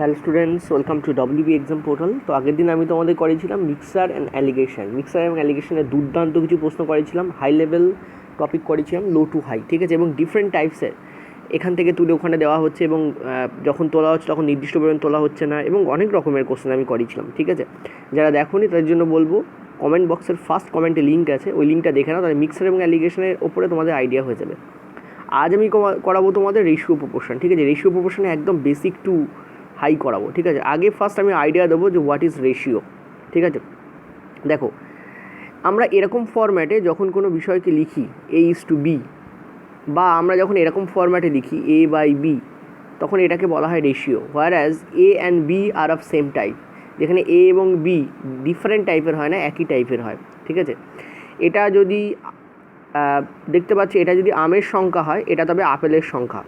Hello students, welcome to WB exam portal. তো আগের দিন আমি তোমাদের করেছিলাম মিক্সার অ্যান্ড অ্যালিগেশনের দুর্দান্ত কিছু প্রশ্ন করেছিলাম, হাই লেভেল টপিক করেছিলাম, লো টু হাই, ঠিক আছে, এবং ডিফারেন্ট টাইপসের এখান থেকে তুলে ওখানে দেওয়া হচ্ছে, এবং যখন তোলা হচ্ছে তখন নির্দিষ্ট পরিমাণ তোলা হচ্ছে না, এবং অনেক রকমের কোশ্চেন আমি করেছিলাম, ঠিক আছে। যারা দেখোনি তাদের জন্য বলবো, কমেন্ট বক্সের ফার্স্ট কমেন্টে লিঙ্ক আছে, ওই লিঙ্কটা দেখে নাও, তাহলে মিক্সার এবং অ্যালিগেশনের ওপরে তোমাদের আইডিয়া হয়ে যাবে। আজ আমি করাবো তোমাদের রেশিও প্রপোর্শন, ঠিক আছে। রেশিও প্রপোর্শনে একদম বেসিক টু হাই করাবো, ঠিক আছে। আগে ফার্স্ট আমি আইডিয়া দেবো যে হোয়াট ইজ রেশিও, ঠিক আছে। দেখো, আমরা এরকম ফরম্যাটে যখন কোনো বিষয়কে লিখি A:B, বা আমরা যখন এরকম ফরম্যাটে লিখি A/B, তখন এটাকে বলা হয় ratio. Whereas A and B are of same type, যেখানে A এবং B ডিফারেন্ট টাইপের হয় না, একই টাইপের হয়, ঠিক আছে। এটা যদি দেখতে পাচ্ছি, এটা যদি আমের সংখ্যা হয়, এটা তবে আপেলের সংখ্যা।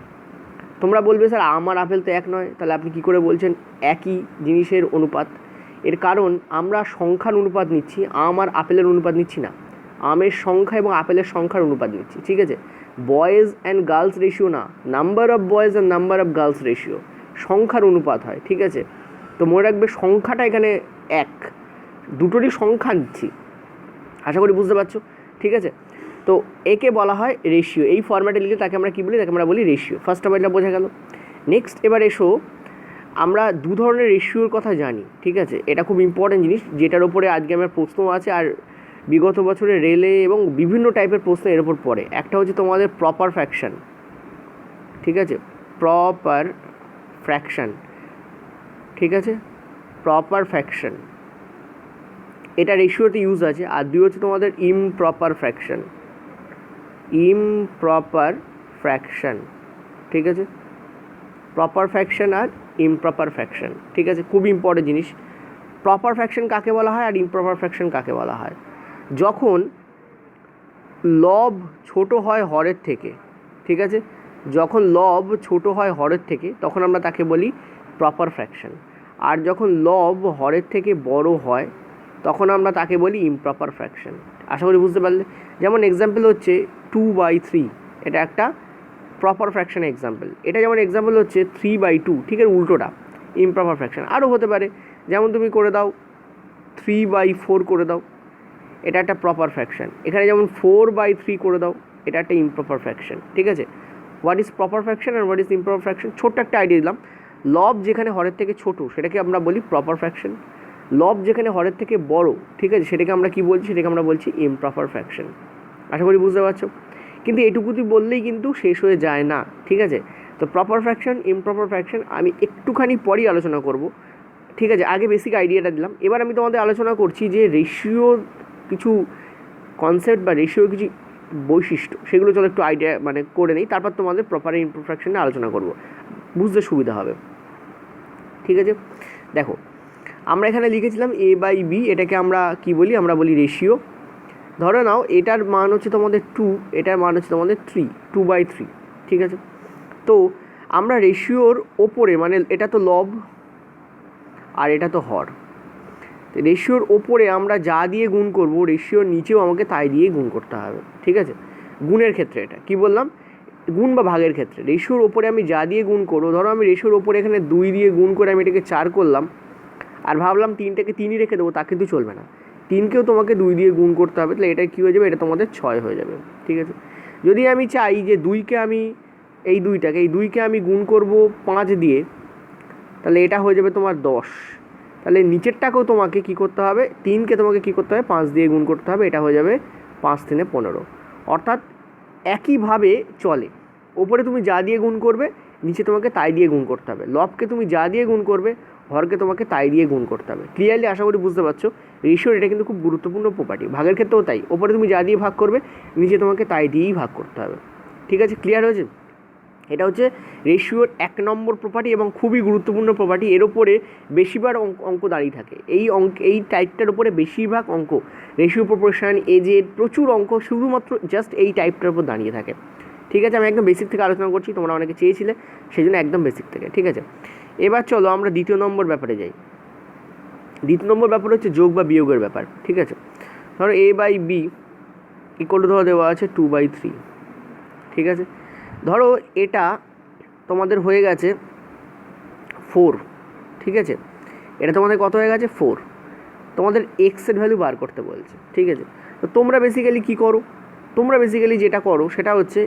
তোমরা বলবে স্যার আম আর আপেল তো এক নয়, তাহলে আপনি কী করে বলছেন একই জিনিসের অনুপাত? এর কারণ আমরা সংখ্যার অনুপাত নিচ্ছি, আম আর আপেলের অনুপাত নিচ্ছি না, আমের সংখ্যা এবং আপেলের সংখ্যার অনুপাত নিচ্ছি, ঠিক আছে। বয়েজ অ্যান্ড গার্লস রেশিও না, number of boys and number of girls ratio, সংখ্যার অনুপাত হয়, ঠিক আছে। তো মনে রাখবে সংখ্যাটা এখানে এক, দুটোরই সংখ্যা নিচ্ছি, আশা করি বুঝতে পারছো, ঠিক আছে। তো একে বলা হয় রেশিও। এই ফরম্যাটে লিখে তাকে আমরা কী বলি? তাকে আমরা বলি রেশিও। ফার্স্ট অফ এটা বোঝা গেল। নেক্সট এবার এসো, আমরা দু ধরনের রেশিওর কথা জানি, ঠিক আছে। এটা খুব ইম্পর্টেন্ট জিনিস, যেটার ওপরে আজকে আমার প্রশ্ন আছে, আর বিগত বছরে রেলে এবং বিভিন্ন টাইপের প্রশ্ন এর ওপর পড়ে। একটা হচ্ছে তোমাদের প্রপার ফ্র্যাকশন, ঠিক আছে, প্রপার ফ্র্যাকশন, ঠিক আছে, প্রপার ফ্র্যাকশন, এটা রেশিওতে ইউজ আছে। আর দুই হচ্ছে তোমাদের ইমপ্রপার ফ্র্যাকশন, ইমপ্রপার ফ্র্যাকশন, ঠিক আছে, প্রপার ফ্র্যাকশন আর ইমপ্রপার ফ্র্যাকশন, ঠিক আছে। খুব ইম্পর্টেন্ট জিনিস, প্রপার ফ্র্যাকশন কাকে বলা হয় আর ইমপ্রপার ফ্র্যাকশন কাকে বলা হয়? যখন লব ছোট হয় হরের থেকে, ঠিক আছে, যখন লব ছোট হয় হরের থেকে, তখন আমরা তাকে বলি প্রপার ফ্র্যাকশন। আর যখন লব হরের থেকে বড় হয়, তখন আমরা তাকে বলি ইমপ্রপার ফ্র্যাকশন। আশা করি বুঝতে পারলে। যেমন এক্সাম্পল হচ্ছে 2/3, এটা একটা প্রপার ফ্র্যাকশন এক্সাম্পল। এটা যেমন এক্সাম্পল হচ্ছে 3/2, ঠিক আছে, উল্টোটা ইমপ্রপার ফ্র্যাকশন। আরও হতে পারে, যেমন তুমি করে দাও 3/4 করে দাও, এটা একটা প্রপার ফ্র্যাকশন। এখানে যেমন 4/3 করে দাও, এটা একটা ইমপ্রপার ফ্র্যাকশন, ঠিক আছে। হোয়াট ইজ প্রপার ফ্র্যাকশন আর হোয়াট ইজ ইমপ্রপার ফ্র্যাকশন? ছোট্ট একটা আইডিয়া দিলাম। লব যেখানে হরের থেকে ছোট, সেটাকে আমরা বলি প্রপার ফ্র্যাকশন। লব যেখানে হরের থেকে বড়, ঠিক আছে, সেটাকে আমরা কী বলছি? সেটাকে আমরা বলছি ইমপ্রপার ফ্র্যাকশন। আশা করি বুঝতে পারছো। কিন্তু এটুকুটি বললেই কিন্তু শেষ হয়ে যায় না, ঠিক আছে। তো প্রপার ফ্র্যাকশন, ইমপ্রপার ফ্র্যাকশন আমি একটুখানি পরই আলোচনা করব, ঠিক আছে। আগে বেসিক আইডিয়াটা দিলাম, এবার আমি তোমাদের আলোচনা করছি যে রেশিওর কিছু কনসেপ্ট বা রেশিওর কিছু বৈশিষ্ট্য, সেগুলো চলো একটু আইডিয়া মানে করে নিই, তারপর তোমাদের প্রপার ইমপ্রপার ফ্র্যাকশন নিয়ে আলোচনা করব, বুঝতে সুবিধা হবে, ঠিক আছে। দেখো, আমরা এখানে লিখেছিলাম A/B, এটাকে আমরা কি বলি? আমরা বলি রেশিও। ধরে নাও এটার মান হচ্ছে তোমাদের 2, এটার মান হচ্ছে তোমাদের 3, 2/3, ঠিক আছে। তো আমরা রেশিওর ওপরে, মানে এটা তো লব আর এটা তো হর, তো রেশিওর ওপরে আমরা যা দিয়ে গুণ করব, রেশিওর নিচেও আমাকে তাই দিয়ে গুণ করতে হবে, ঠিক আছে। গুণের ক্ষেত্রে এটা কি বললাম? গুণ বা ভাগের ক্ষেত্রে রেশিওর ওপরে আমি যা দিয়ে গুণ করবো, ধরো আমি রেশিওর ওপরে এখানে 2 দিয়ে গুণ করে আমি এটাকে 4 করলাম, আর ভাবলাম 3টাকে 3ই রেখে দেবো, তা কিন্তু চলবে না, 3কেও তোমাকে 2 দিয়ে গুণ করতে হবে, তাহলে এটা কী হয়ে যাবে? এটা তোমাদের 6 হয়ে যাবে, ঠিক আছে। যদি আমি চাই যে 2কে আমি এই 2কে আমি গুণ করব 5 দিয়ে, তাহলে এটা হয়ে যাবে তোমার 10। তাহলে নিচেরটাকেও তোমাকে কী করতে হবে? 3কে তোমাকে কী করতে হবে? 5 দিয়ে গুণ করতে হবে, এটা হয়ে যাবে 5 × 3 = 15। অর্থাৎ একইভাবে চলে, ওপরে তুমি যা দিয়ে গুণ করবে, নিচে তোমাকে তাই দিয়ে গুণ করতে হবে। লবকে তুমি যা দিয়ে গুণ করবে, হরকে তোমাকে তাই দিয়ে গুণ করতে হবে। ক্লিয়ারলি আশা করি বুঝতে পারছো। রেশিওর এটা কিন্তু খুব গুরুত্বপূর্ণ প্রপার্টি। ভাগের ক্ষেত্রেও তাই, ওপরে তুমি যা দিয়ে ভাগ করবে, নিচে তোমাকে তাই দিয়েই ভাগ করতে হবে, ঠিক আছে। ক্লিয়ার হয়েছে? এটা হচ্ছে রেশিওর 1 নম্বর প্রপার্টি এবং খুবই গুরুত্বপূর্ণ প্রপার্টি। এর ওপরে বেশিরভাগ অঙ্ক দাঁড়িয়ে থাকে, এই টাইপটার উপরে বেশিরভাগ অঙ্ক, রেশিও প্রপোর্শন, এজের প্রচুর অঙ্ক শুধুমাত্র জাস্ট এই টাইপটার উপর দাঁড়িয়ে থাকে, ঠিক আছে। আমি একদম বেসিক থেকে আলোচনা করছি, তোমরা অনেকে চেয়েছিলে, সেই জন্য একদম বেসিক থেকে, ঠিক আছে। এবার চলো আমরা দ্বিতীয় নম্বর ব্যাপারে যাই। দ্বিতীয় নম্বর ব্যাপার হচ্ছে যোগ বা বিয়োগের ব্যাপার, ঠিক আছে। ধরো A/B = ধরো দেওয়া আছে 2/3, ঠিক আছে। ধরো এটা তোমাদের হয়ে গেছে 4, ঠিক আছে, এটা তোমাদের কত হয়ে গেছে 4। তোমাদের এক্সের ভ্যালু বার করতে বলছে, ঠিক আছে। তো তোমরা বেসিক্যালি কী করো, তোমরা বেসিক্যালি যেটা করো সেটা হচ্ছে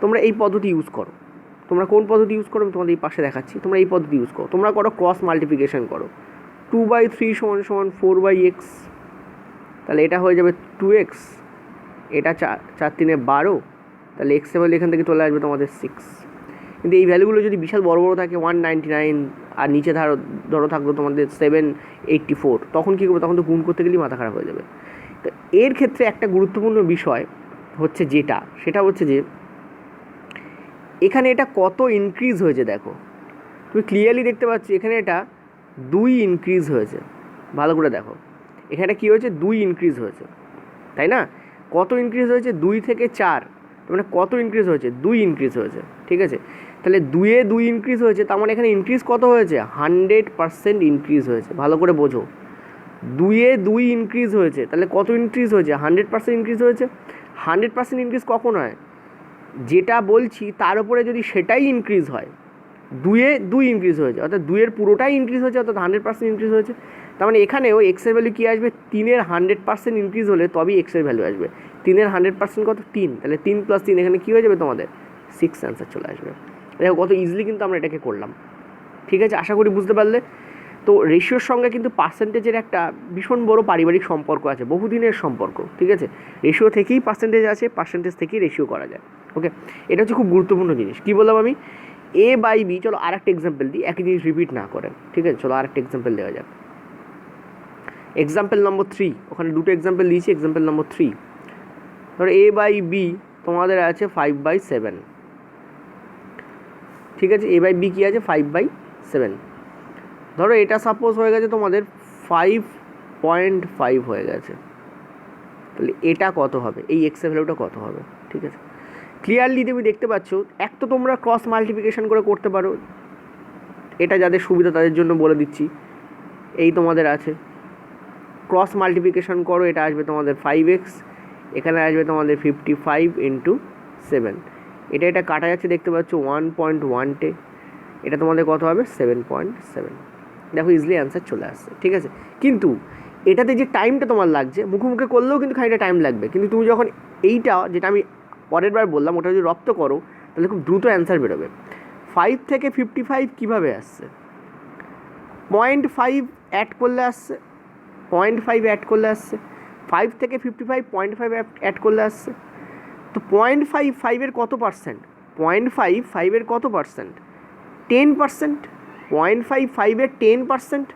তোমরা এই পদ্ধতি ইউজ করো। তোমরা কোন পদ্ধতি ইউজ করো আমি তোমাদের এই পাশে দেখাচ্ছি। তোমরা এই পদ্ধতি ইউজ করো, তোমরা করো ক্রস মাল্টিপ্লিকেশন করো। 2/3 = 4/x, তাহলে এটা হয়ে যাবে 2x, এটা 4×3 = 12, তাহলে এক্সের ভ্যালু এখান থেকে চলে আসবে তোমাদের 6। কিন্তু এই ভ্যালুগুলো যদি বিশাল বড় বড় থাকে 199 আর নিচে ধরো থাকলো তোমাদের 784, তখন কী করবো, তখন তো গুণ করতে গেলেই মাথা খারাপ হয়ে যাবে। তো এর ক্ষেত্রে একটা গুরুত্বপূর্ণ বিষয় হচ্ছে সেটা হচ্ছে যে এখানে এটা কত ইনক্রিজ হয়েছে দেখো, তুমি ক্লিয়ারলি দেখতে পাচ্ছ এখানে এটা 2 ইনক্রিজ হয়েছে। ভালো করে দেখো এখানে কী হয়েছে, 2 ইনক্রিজ হয়েছে, তাই না? কত ইনক্রিজ হয়েছে, 2 থেকে 4, মানে কত ইনক্রিজ হয়েছে, 2 ইনক্রিজ হয়েছে, ঠিক আছে। তাহলে 2-এ 2 ইনক্রিজ হয়েছে, তার মানে এখানে ইনক্রিজ কত হয়েছে, 100% ইনক্রিজ হয়েছে। ভালো করে বোঝো, 2-এ 2 ইনক্রিজ হয়েছে, তাহলে কত ইনক্রিজ হয়েছে, 100% ইনক্রিজ হয়েছে। 100% ইনক্রিজ কখন হয়, যেটা বলছি তার উপরে যদি সেটাই ইনক্রিজ হয়। 2-এ 2 ইনক্রিজ হয়েছে, অর্থাৎ 2-এর পুরোটাই ইনক্রিজ হয়েছে, অর্থাৎ 100% ইনক্রিজ হয়েছে। তার মানে এখানেও এক্সের ভ্যালু কী আসবে, 3-এর 100% ইনক্রিজ হলে তবেই এক্সের ভ্যালু আসবে। 3-এর 100% কত, 3, তাহলে 3 + 3 এখানে কী হয়ে যাবে তোমাদের 6 অ্যান্সার চলে আসবে। দেখো কত ইজিলি কিন্তু আমরা এটাকে করলাম, ঠিক আছে। আশা করি বুঝতে পারলে। তো রেশিওর সঙ্গে কিন্তু পার্সেন্টেজের একটা ভীষণ বড় পারিবারিক সম্পর্ক আছে, বহুদিনের সম্পর্ক, ঠিক আছে। রেশিও থেকেই পার্সেন্টেজ আছে, পার্সেন্টেজ থেকেই রেশিও করা যায়। ওকে, এটা হচ্ছে খুব গুরুত্বপূর্ণ জিনিস। কী বললাম আমি, A/B। চলো আর একটা এক্সাম্পল দিই, একই জিনিস রিপিট না করে, ঠিক আছে। চলো আর একটা এক্সাম্পল দেওয়া যাক। এক্সাম্পল নম্বর 3, ওখানে দুটো এক্সাম্পল দিয়েছি। এক্সাম্পল নম্বর 3, ধরো A/B তোমাদের আছে 5/7, ঠিক আছে। A/B কী আছে, 5/7। ধরো এটা সাপোজ হয়ে গেছে তোমাদের 5.5 হয়ে গেছে, তাহলে এটা কত হবে, এই এক্সের ভ্যালুটা কত হবে, ঠিক আছে। ক্লিয়ারলি তুমি দেখতে পাচ্ছ, এক তো তোমরা ক্রস মাল্টিপ্লিকেশন করে করতে পারো, এটা যাদের সুবিধা তাদের জন্য বলে দিচ্ছি। এই তোমাদের আছে ক্রস মাল্টিপ্লিকেশন করো, এটা আসবে তোমাদের 5x, এখানে আসবে তোমাদের 55 × 7, এটা কাটা যাচ্ছে দেখতে পাচ্ছ 1.1, এটা তোমাদের কত হবে 7.7। দেখো ইজিলি অ্যান্সার চলে আসছে, ঠিক আছে। কিন্তু এটাতে যে টাইমটা তোমার লাগছে, মুখে করলেও কিন্তু খানিকটা টাইম লাগবে, কিন্তু তুমি যখন এইটা যেটা আমি পরের বার বললাম ওটা যদি রপ্ত করো তাহলে খুব দ্রুত অ্যান্সার বেরোবে। 5 থেকে 55 কীভাবে আসছে, 0.5 অ্যাড করলে আসছে, 0.5 অ্যাড করলে আসছে। 5 থেকে 55 0.5 অ্যাড করলে আসছে। তো 0.5 5-এর কত পার্সেন্ট, 0.5 5-এর কত পার্সেন্ট, 10%। 0.5 5-এর 10%,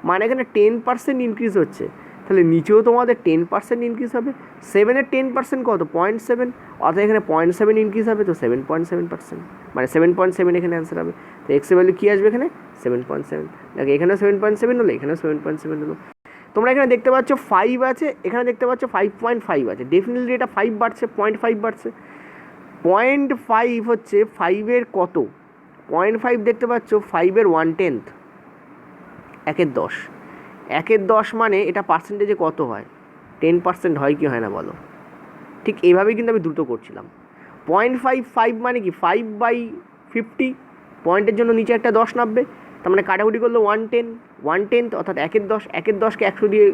মানে এখানে 10% ইনক্রিজ হচ্ছে, তাহলে নিচেও তোমাদের 10% ইনক্রিজ হবে। 7-এর 10% কত, 0.7, অর্থাৎ এখানে 0.7 ইনক্রিজ হবে, তো 7.7%, মানে 7.7 এখানে অ্যান্সার হবে। তো এক্সের ভ্যালু কী আসবে এখানে 7.7। দেখো এখানেও 7.7 হলো, এখানেও 7.7 হলো। তোমরা এখানে দেখতে পাচ্ছ 5 আছে, এখানে দেখতে পাচ্ছ 5.5 আছে, ডেফিনেটলি এটা 5 বাড়ছে, 0.5 বাড়ছে। 0.5 হচ্ছে 5-এর কত, 0.5 দেখতে পাচ্ছ 5-এর 1/10, 1/10, 1/10 মানে এটা পার্সেন্টেজে কত হয়, 10% হয় কি হয় না বলো। ঠিক এইভাবেই কিন্তু আমি দ্রুত করছিলাম। 0.5 মানে কি 5/50, পয়েন্টের জন্য নিচে একটা 10 নামবে, তার মানে কাটাকুটি করলে 1/10, অর্থাৎ 1/10, 1/10কে 100 দিয়ে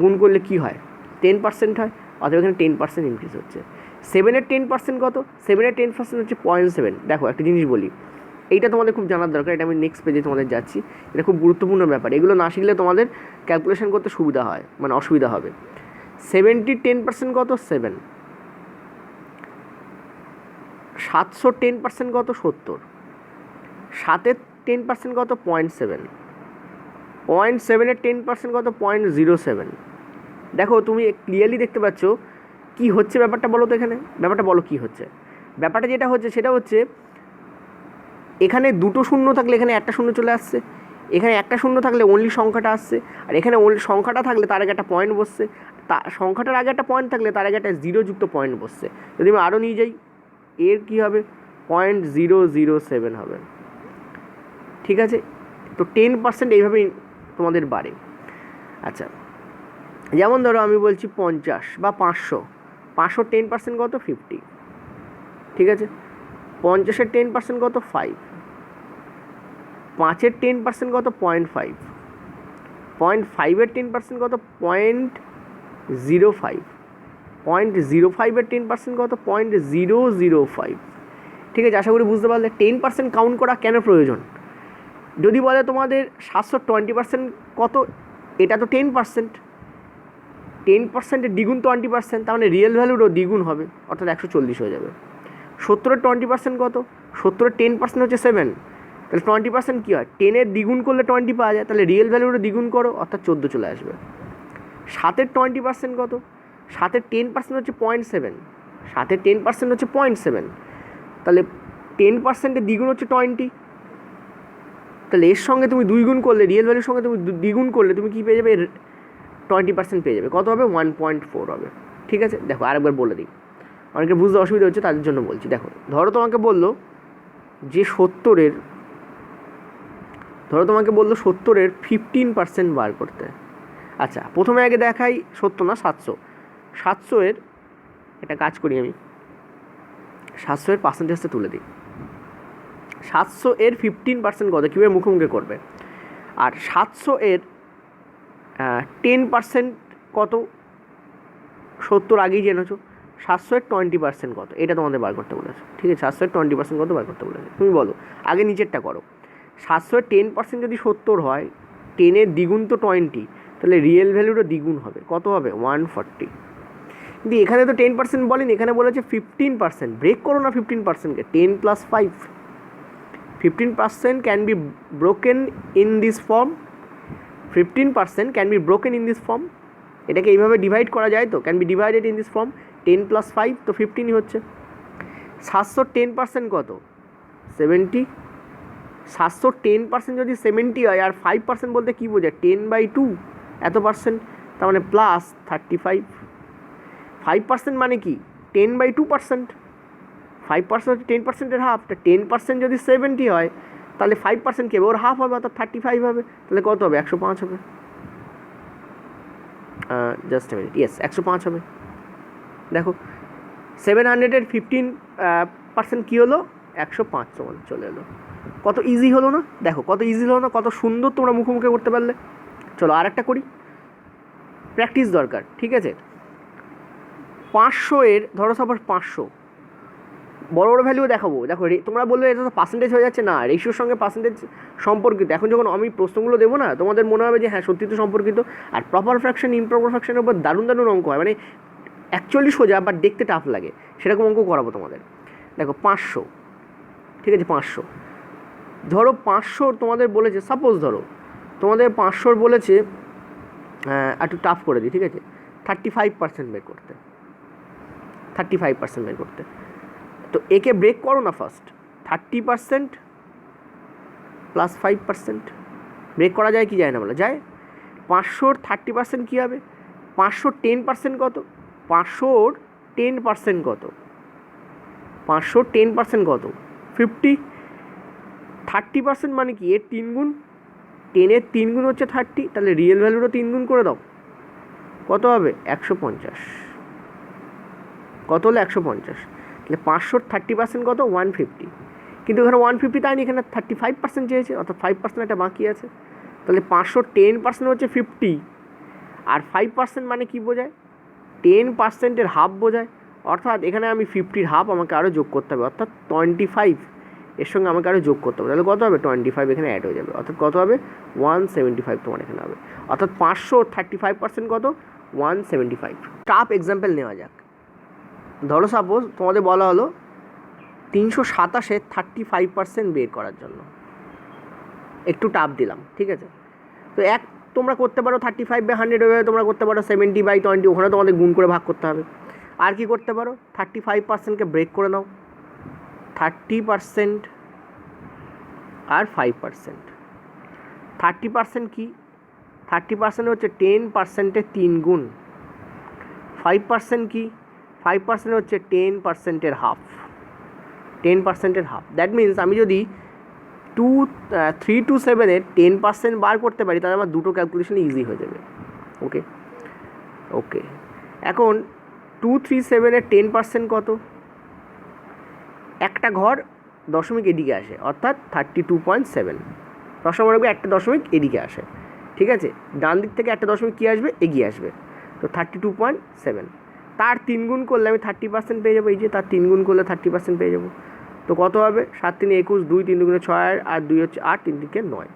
গুণ করলে কী হয়, 10% হয়, অর্থাৎ এখানে 10% ইনক্রিজ হচ্ছে। 7-এর 10% কত, 7-এর 10% হচ্ছে 0.7। দেখো একটা জিনিস বলি, এইটা তোমাদের খুব জানার দরকার, এটা আমি নেক্সট পেজে তোমাদের যাচ্ছি, এটা খুব গুরুত্বপূর্ণ ব্যাপার, এগুলো না শিখলে তোমাদের ক্যালকুলেশন করতে সুবিধা হয়, মানে অসুবিধা হবে। 70-র 10% কত, 7। 700-র 10% কত, 70। 7-এর 10% কত, 0.7। 0.7-এর 10% কত, 0.07। দেখো তুমি ক্লিয়ারলি দেখতে পাচ্ছ কী হচ্ছে ব্যাপারটা, বলো তো এখানে ব্যাপারটা বলো কী হচ্ছে। ব্যাপারটা যেটা হচ্ছে সেটা হচ্ছে এখানে দুটো শূন্য থাকলে এখানে একটা শূন্য চলে আসছে, এখানে একটা শূন্য থাকলে অনলি সংখ্যাটা আসছে, আর এখানে অনলি সংখ্যাটা থাকলে তার আগে একটা পয়েন্ট বসছে, তা সংখ্যাটার আগে একটা পয়েন্ট থাকলে তার আগে একটা 0 যুক্ত পয়েন্ট বসছে। যদি আমি আরও নিয়ে যাই, এর কী হবে 0.007 হবে, ঠিক আছে। তো 10% এইভাবেই তোমাদের বাড়ে। আচ্ছা, যেমন ধরো আমি বলছি 50 বা 500, 500-র 10% কত, 50, ঠিক আছে। 50-এর 10% কত, 5, 5-এর 10% কত? 0.5। 0.5-এর 10% কত? 0.05। 0.05-এর 10% কত? 0.005। ঠিক আছে, আশা করি বুঝতে পারলে 10% কাউন্ট করা কেন প্রয়োজন। যদি বলে তোমাদের 720% কত, এটা তো 10%, 10%-এর দ্বিগুণ 20%, তার মানে রিয়েল ভ্যালুরও দ্বিগুণ হবে, অর্থাৎ 140 হয়ে যাবে। 70-এর 20% কত? 70-এর 10% হচ্ছে 7, তাহলে 20% কী হয়? 10-এর দ্বিগুণ করলে 20 পাওয়া যায়, তাহলে রিয়েল ভ্যালুরও দ্বিগুণ করো, অর্থাৎ 14 চলে আসবে। 7-এর 20% কত? 7-এর 10% হচ্ছে 0.7, 7-এর 10% হচ্ছে 0.7, তাহলে 10%-এর দ্বিগুণ হচ্ছে 20, তাহলে এর সঙ্গে তুমি 2 গুণ করলে, রিয়েল ভ্যালুর সঙ্গে তুমি দ্বিগুণ করলে তুমি কী পেয়ে যাবে? 20% পেয়ে যাবে। কত হবে? 1.4 হবে। ঠিক আছে, দেখো আরেকবার বলে দিই, অনেকে বুঝতে অসুবিধা হচ্ছে তাদের জন্য বলছি। দেখো, ধরো তোমাকে বললো যে 70-এর 15% বার করতে। আচ্ছা, প্রথমে আগে দেখাই 70 না 700। 700-এর একটা কাজ করি আমি, 700-এর পার্সেন্টেজটা তুলে দিই। 700-এর 15% কত? কীভাবে মুখে মুখে করবে। আর 700-এর 10% কত? 70 আগেই জেনেছো। 700-এর 20% কত? এটা তোমাদের বার করতে বলেছে। ঠিক আছে, 700-এর 20% কত বার করতে বলেছে, তুমি বলো। আগে নিচেরটা করো। 700-এর 10% যদি 70 হয়, 10-এর দ্বিগুণ তো 20, তাহলে রিয়েল ভ্যালুরও দ্বিগুণ হবে। কত হবে? 140। কিন্তু এখানে তো 10% বলেনি, এখানে বলেছে 15%। ব্রেক করো না 15%কে, 10 + 5। 15% can be broken in this form. 15% can be broken in this form. এটাকে এইভাবে ডিভাইড করা যায় তো, can be divided in this form. 10 + 5 তো 15ই হচ্ছে। 700-র 10% কত? 70। 700-র 10% যদি 70 হয়, আর 5% বলতে কী বোঝায়? 10/2 এত পার্সেন্ট, তার মানে +35। 5% মানে কি? 10/2%। 5% হচ্ছে 10%-এর হাফ, তা 10% যদি 70 হয়, তাহলে 5% কী হবে? ওর হাফ হবে, অর্থাৎ 35 হবে। তাহলে কত হবে? 105 হবে। জাস্ট এ মিনিট, ইয়েস 105 হবে। দেখো 700-এর 15% কী হলো? 105 সমান চলে এলো। কত ইজি হলো না? দেখো কত ইজি হলো না, কত সুন্দর তোমরা মুখোমুখি করতে পারলে। চলো আর একটা করি, প্র্যাকটিস দরকার। ঠিক আছে, 500-এর ধরো সাপোজ 500, বড় বড় ভ্যালুও দেখাবো। দেখো তোমরা বলবে এটা তো পার্সেন্টেজ হয়ে যাচ্ছে, না, রেশিওর সঙ্গে পার্সেন্টেজ সম্পর্কিত। এখন যখন আমি প্রশ্নগুলো দেবো না, তোমাদের মনে হবে যে হ্যাঁ সত্যি তো সম্পর্কিত। আর প্রপার ফ্র্যাকশন, ইমপ্রপার ফ্র্যাকশনের উপর দারুণ দারুণ অঙ্ক হয়, মানে অ্যাকচুয়ালি সোজা বাট দেখতে টাফ লাগে, সেরকম অঙ্ক করাবো তোমাদের। দেখো 500, ঠিক আছে, 500 ধরো, 500 তোমাদের বলেছে, সাপোজ ধরো তোমাদের 500 বলেছে, একটু টাফ করে দিই, ঠিক আছে, 35% বের করতে। 35% বের করতে, তো একে ব্রেক করো না ফার্স্ট। 30% + 5% ব্রেক করা যায় কি যায় না? বলো যায়। 500-র 30% কী হবে? 500-র 10% কত? 500-র 10% কত? 500-র 10% কত? 50। 30% মানে কি? এর 3 গুণ। 10-এর 3 গুণ হচ্ছে 30, তাহলে রিয়েল ভ্যালুরও 3 গুণ করে দাও। কত হবে? 150। কত হলো? 150। তাহলে 500-র 30% কত? 150। কিন্তু এখানে 150 তাই নি, এখানে 35% চেয়েছে, অর্থাৎ 5% একটা বাকি আছে। তাহলে 500-র 10% হচ্ছে 50, আর 5% মানে কি বোঝায়? 10%-এর হাফ বোঝায়। অর্থাৎ এখানে আমি 50-র হাফ আমাকে আরও যোগ করতে হবে, অর্থাৎ 25 এর সঙ্গে আমাকে আরও যোগ করতে হবে। তাহলে কত হবে? 25 এখানে অ্যাড হয়ে যাবে, অর্থাৎ কত হবে? 175 তোমার এখানে হবে। অর্থাৎ 500-র 35% কত? 175। টাফ এক্সাম্পল নেওয়া যাক। ধরো সাপোজ তোমাদের বলা হলো 327-এর 35% বের করার জন্য। একটু টাফ দিলাম, ঠিক আছে। তো তোমরা করতে পারো 35/100, ওইভাবে তোমরা করতে পারো 70/20, ওখানে তোমাদের গুণ করে ভাগ করতে হবে। আর কি করতে পারো? 35%কে ব্রেক করে নাও। 30% আর 5%। 30% কি? 30% হচ্ছে 10%-এর 3 গুণ। 5% কি? 5% হচ্ছে 10%-এর হাফ। 10%-এর হাফ, দ্যাট মিনস আমি যদি 327-এর 10% বার করতে পারি, তাহলে আমার দুটো ক্যালকুলেশন ইজি হয়ে যাবে। ওকে ওকে, এখন 237-এর 10% কত? একটা ঘর দশমিক এদিকে আসে, অর্থাৎ 32.7। সবসময় মনে রাখবে একটা দশমিক এদিকে আসে, ঠিক আছে, ডান দিক থেকে একটা দশমিক কী আসবে, এগিয়ে আসবে। তো 32.7, তার 3 গুণ করলে আমি 30% পেয়ে যাবো। এই যে তার 3 গুণ করলে 30% পেয়ে যাবো। তো কত হবে, 7 3 21, 2 3 2 6 আর 2 হচ্ছে 8, 3 3 9,